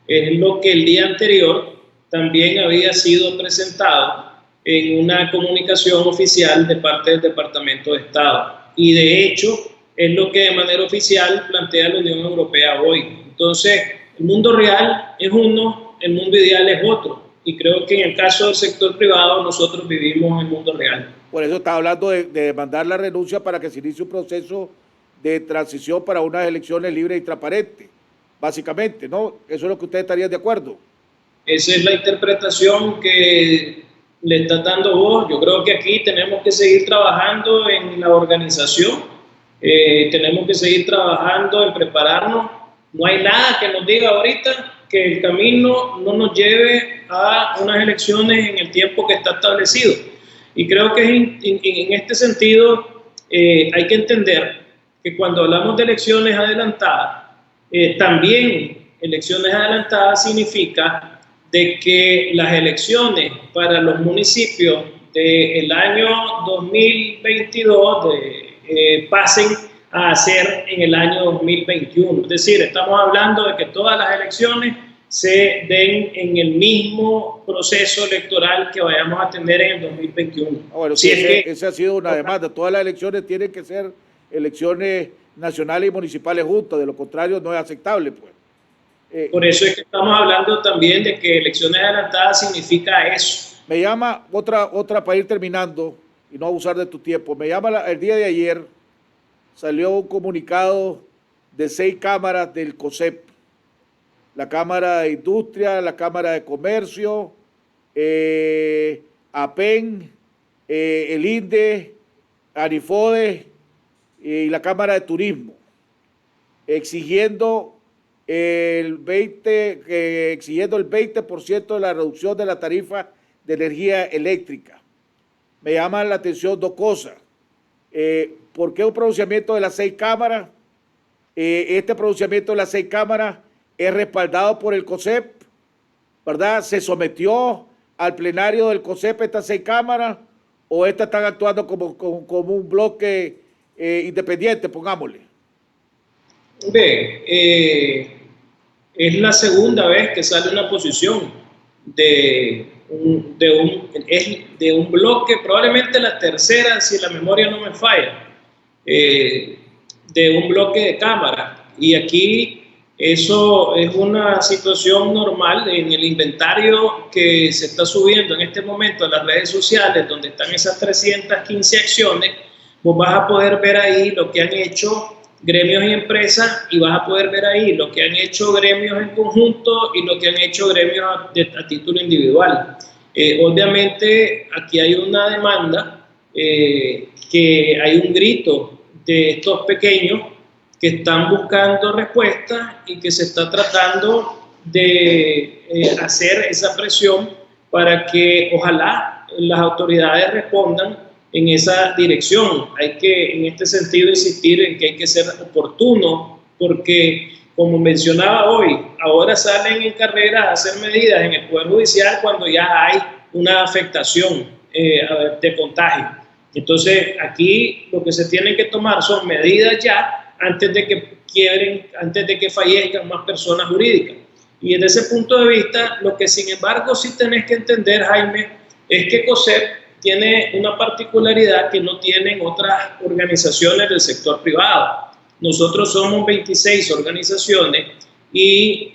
F: es lo que el día anterior también había sido presentado en una comunicación oficial de parte del Departamento de Estado. Y de hecho es lo que de manera oficial plantea la Unión Europea hoy. Entonces, el mundo real es uno, el mundo ideal es otro. Y creo que en el caso del sector privado nosotros vivimos el mundo real.
B: Por eso está hablando de demandar la renuncia para que se inicie un proceso de transición para unas elecciones libres y transparentes, básicamente, ¿no? Eso es lo que ustedes estarían de acuerdo.
F: Esa es la interpretación que le está dando vos. Yo creo que aquí tenemos que seguir trabajando en la organización, tenemos que seguir trabajando en prepararnos. No hay nada que nos diga ahorita que el camino no nos lleve a unas elecciones en el tiempo que está establecido. Y creo que en este sentido hay que entender que cuando hablamos de elecciones adelantadas, también elecciones adelantadas significa de que las elecciones para los municipios del año 2022 pasen a ser en el año 2021. Es decir, estamos hablando de que todas las elecciones se den en el mismo proceso electoral que vayamos a tener en el 2021.
B: Bueno, sí, esa ha sido una demanda. Todas las elecciones tienen que ser elecciones nacionales y municipales juntas, de lo contrario no es aceptable, pues.
F: Por eso es que estamos hablando también de que elecciones adelantadas significa eso.
B: Me llama otra para ir terminando y no abusar de tu tiempo. Me llama el día de ayer, salió un comunicado de 6 cámaras del COSEP, la Cámara de Industria, la Cámara de Comercio, APEN, el INDE, ANIFODE y la Cámara de Turismo, exigiendo el 20% de la reducción de la tarifa de energía eléctrica. Me llaman la atención 2 cosas. ¿Por qué un pronunciamiento de las 6 cámaras? Este pronunciamiento de las 6 cámaras es respaldado por el COSEP, ¿verdad? ¿Se sometió al plenario del COSEP estas 6 cámaras o estas están actuando como un bloque independiente, pongámosle?
F: Es la segunda vez que sale una posición de un bloque, probablemente la tercera, si la memoria no me falla, de un bloque de cámara. Y aquí eso es una situación normal en el inventario que se está subiendo en este momento a las redes sociales, donde están esas 315 acciones. Vos vas a poder ver ahí lo que han hecho gremios y empresas y vas a poder ver ahí lo que han hecho gremios en conjunto y lo que han hecho gremios a título individual. Obviamente aquí hay una demanda, que hay un grito de estos pequeños que están buscando respuestas y que se está tratando de hacer esa presión para que ojalá las autoridades respondan en esa dirección. Hay que, en este sentido, insistir en que hay que ser oportuno, porque, como mencionaba hoy, ahora salen en carrera a hacer medidas en el Poder Judicial cuando ya hay una afectación de contagio. Entonces, aquí lo que se tienen que tomar son medidas ya antes de que quiebren, antes de que fallezcan más personas jurídicas. Y desde ese punto de vista, lo que sin embargo sí tenés que entender, Jaime, es que COSEP tiene una particularidad que no tienen otras organizaciones del sector privado. Nosotros somos 26 organizaciones y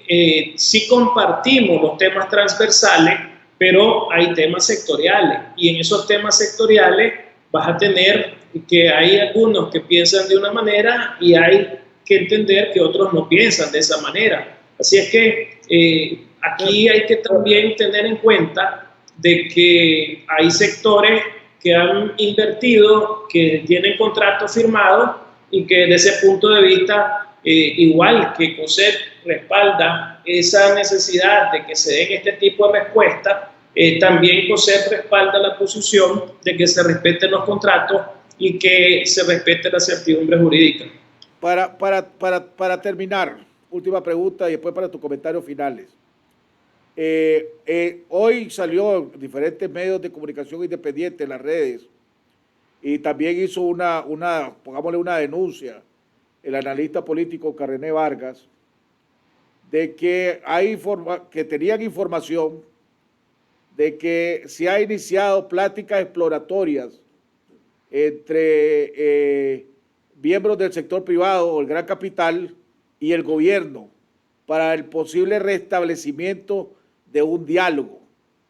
F: sí compartimos los temas transversales, pero hay temas sectoriales, y en esos temas sectoriales vas a tener que hay algunos que piensan de una manera y hay que entender que otros no piensan de esa manera. Así es que aquí hay que también tener en cuenta de que hay sectores que han invertido, que tienen contratos firmados y que desde ese punto de vista, igual que COSEP respalda esa necesidad de que se den este tipo de respuestas, también COSEP respalda la posición de que se respeten los contratos y que se respete la certidumbre jurídica.
B: Para terminar, última pregunta y después para tus comentarios finales. Hoy salió en diferentes medios de comunicación independientes, en las redes, y también hizo pongámosle una denuncia, el analista político René Vargas, de que tenían información de que se ha iniciado pláticas exploratorias entre miembros del sector privado o el gran capital y el gobierno para el posible restablecimiento de un diálogo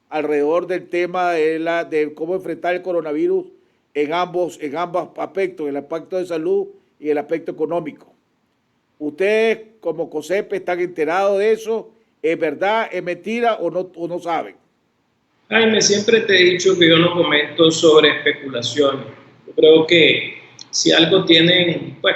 B: alrededor del tema de cómo enfrentar el coronavirus en ambos aspectos, el aspecto de salud y el aspecto económico. ¿Ustedes como COSEP están enterados de eso? ¿Es verdad, es mentira o no saben?
F: Jaime, siempre te he dicho que yo no comento sobre especulaciones. Yo creo que si algo tienen pues,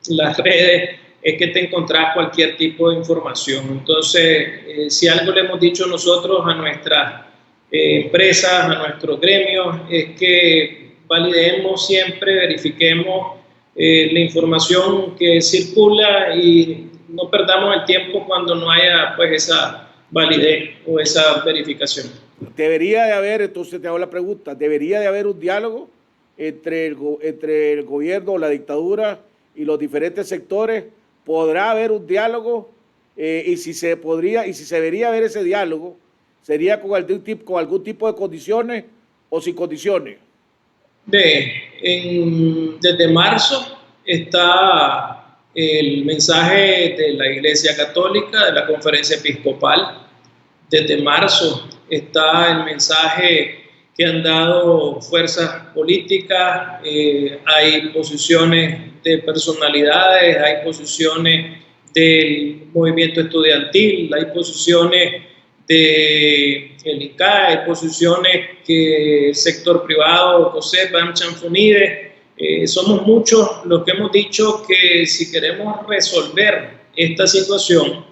F: las redes es que te encontrás cualquier tipo de información. Entonces, si algo le hemos dicho nosotros a nuestras empresas, a nuestros gremios, es que validemos siempre, verifiquemos la información que circula y no perdamos el tiempo cuando no haya pues, esa validez o esa verificación.
B: Debería de haber, entonces te hago la pregunta, ¿debería de haber un diálogo entre el gobierno o la dictadura y los diferentes sectores? ¿Podrá haber un diálogo? Y si se debería haber ese diálogo, ¿sería con algún tipo de condiciones o sin condiciones?
F: Desde marzo está el mensaje de la Iglesia Católica, de la Conferencia Episcopal. Desde marzo está el mensaje que han dado fuerzas políticas, hay posiciones de personalidades, hay posiciones del movimiento estudiantil, hay posiciones del ICA, hay posiciones que el sector privado, COSEP, AmCham, FUNIDE, somos muchos los que hemos dicho que si queremos resolver esta situación,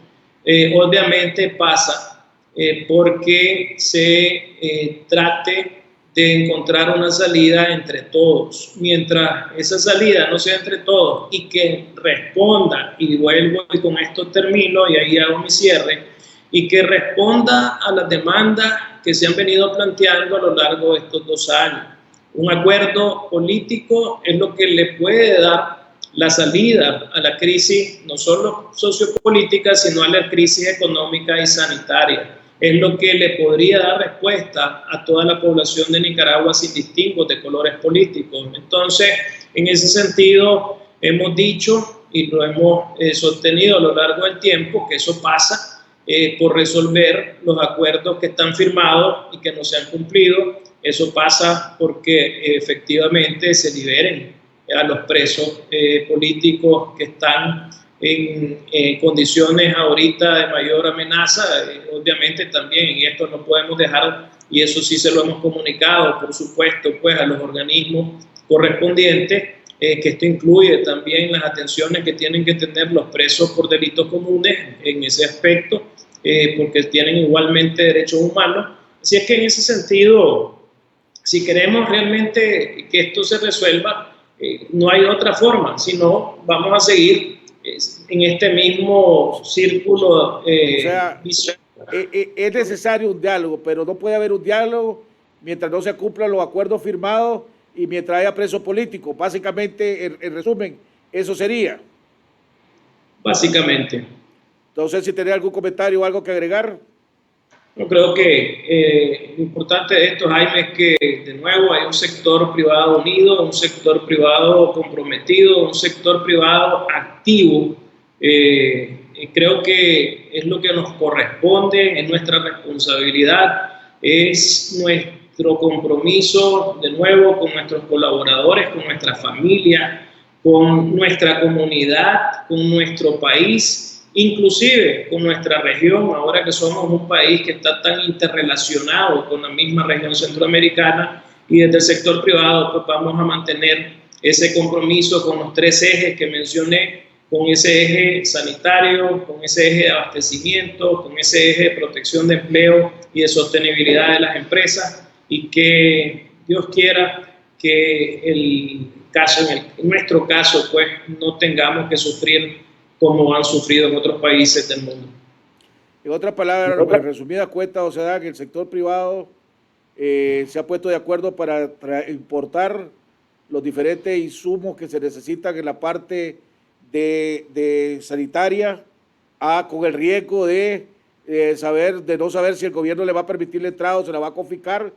F: obviamente pasa porque se trate de encontrar una salida entre todos. Mientras esa salida no sea entre todos y que responda, y vuelvo y con esto termino y ahí hago mi cierre, y que responda a las demandas que se han venido planteando a lo largo de estos 2 años. Un acuerdo político es lo que le puede dar la salida a la crisis, no solo sociopolítica, sino a la crisis económica y sanitaria. Es lo que le podría dar respuesta a toda la población de Nicaragua sin distingos de colores políticos. Entonces, en ese sentido, hemos dicho y lo hemos sostenido a lo largo del tiempo que eso pasa por resolver los acuerdos que están firmados y que no se han cumplido. Eso pasa porque efectivamente se liberen a los presos políticos que están en condiciones ahorita de mayor amenaza. Obviamente también, y esto no podemos dejar, y eso sí se lo hemos comunicado, por supuesto, pues a los organismos correspondientes, que esto incluye también las atenciones que tienen que tener los presos por delitos comunes en ese aspecto, porque tienen igualmente derechos humanos. Así es que en ese sentido si queremos realmente que esto se resuelva, no hay otra forma, sino vamos a seguir en este mismo círculo
B: O sea,
F: vicioso.
B: es necesario un diálogo, pero no puede haber un diálogo mientras no se cumplan los acuerdos firmados y mientras haya presos políticos. Básicamente, en resumen, eso sería.
F: Básicamente.
B: Entonces, si tenés algún comentario o algo que agregar.
F: Yo creo que lo importante de esto, Jaime, es que de nuevo hay un sector privado unido, un sector privado comprometido, un sector privado activo. Creo que es lo que nos corresponde, es nuestra responsabilidad, es nuestro compromiso de nuevo con nuestros colaboradores, con nuestra familia, con nuestra comunidad, con nuestro país, inclusive con nuestra región, ahora que somos un país que está tan interrelacionado con la misma región centroamericana, y desde el sector privado pues vamos a mantener ese compromiso con los 3 ejes que mencioné, con ese eje sanitario, con ese eje de abastecimiento, con ese eje de protección de empleo y de sostenibilidad de las empresas, y que Dios quiera que en nuestro caso pues no tengamos que sufrir como han sufrido en otros países del mundo.
B: En otras palabras, en resumidas cuentas, o sea, que el sector privado se ha puesto de acuerdo para importar los diferentes insumos que se necesitan en la parte de sanitaria, con el riesgo de no saber si el gobierno le va a permitir la entrada o se la va a confiscar,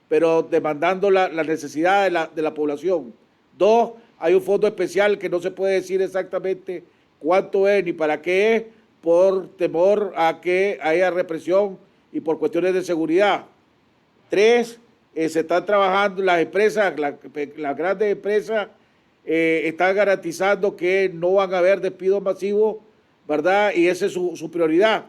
B: pero demandando la necesidad de la población. 2, hay un fondo especial que no se puede decir exactamente cuánto es ni para qué es, por temor a que haya represión y por cuestiones de seguridad. 3, se están trabajando las empresas, las grandes empresas están garantizando que no van a haber despidos masivos, ¿verdad? Y esa es su prioridad.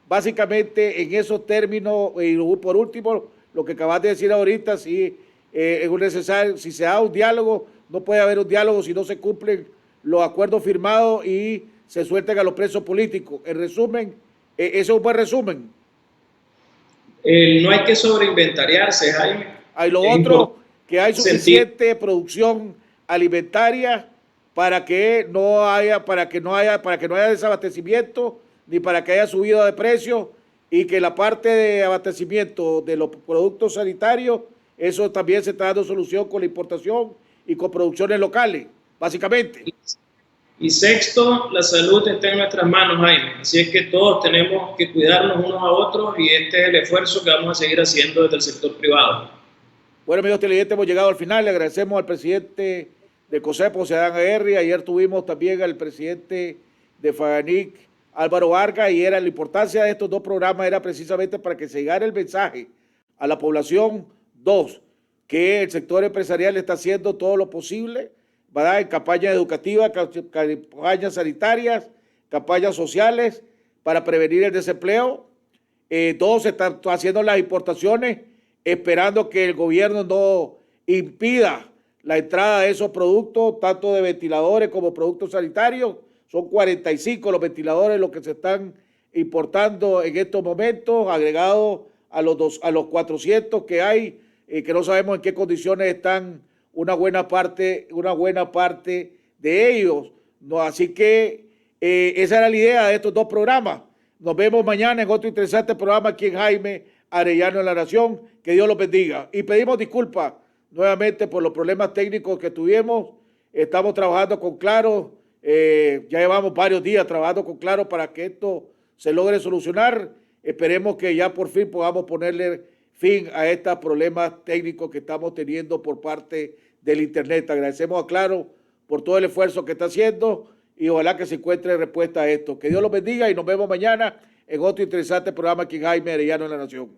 B: Básicamente, en esos términos, y por último, lo que acabas de decir ahorita, si es necesario, si se da un diálogo, no puede haber un diálogo si no se cumplen los acuerdos firmados y se suelten a los presos políticos. En resumen, eso es un buen resumen.
F: No hay que sobreinventariarse, Jaime.
B: Hay lo otro, que hay suficiente producción alimentaria para que no haya desabastecimiento ni para que haya subida de precios, y que la parte de abastecimiento de los productos sanitarios, eso también se está dando solución con la importación y con producciones locales, básicamente.
F: Y 6, la salud está en nuestras manos, Jaime. Así es que todos tenemos que cuidarnos unos a otros, y este es el esfuerzo que vamos a seguir haciendo desde el sector privado.
B: Bueno, amigos televidentes, hemos llegado al final. Le agradecemos al presidente de COSEP, José Adán Aguirre. Ayer tuvimos también al presidente de FAGANIC, Álvaro Vargas, y la importancia de estos 2 programas era precisamente para que se llegara el mensaje a la población. 2, que el sector empresarial está haciendo todo lo posible, ¿verdad?, en campañas educativas, campañas sanitarias, campañas sociales para prevenir el desempleo. 2, se están haciendo las importaciones, esperando que el gobierno no impida la entrada de esos productos, tanto de ventiladores como productos sanitarios. Son 45 los ventiladores los que se están importando en estos momentos, agregados a los 400 que hay, que no sabemos en qué condiciones están una buena parte de ellos. No, así que esa era la idea de estos 2 programas. Nos vemos mañana en otro interesante programa aquí en Jaime Arellano en La Nación. Que Dios los bendiga. Y pedimos disculpas nuevamente por los problemas técnicos que tuvimos. Estamos trabajando con Claro. Ya llevamos varios días trabajando con Claro para que esto se logre solucionar. Esperemos que ya por fin podamos ponerle fin a estos problemas técnicos que estamos teniendo por parte del Internet. Agradecemos a Claro por todo el esfuerzo que está haciendo y ojalá que se encuentre respuesta a esto. Que Dios los bendiga y nos vemos mañana en otro interesante programa aquí en Jaime Arellano en La Nación.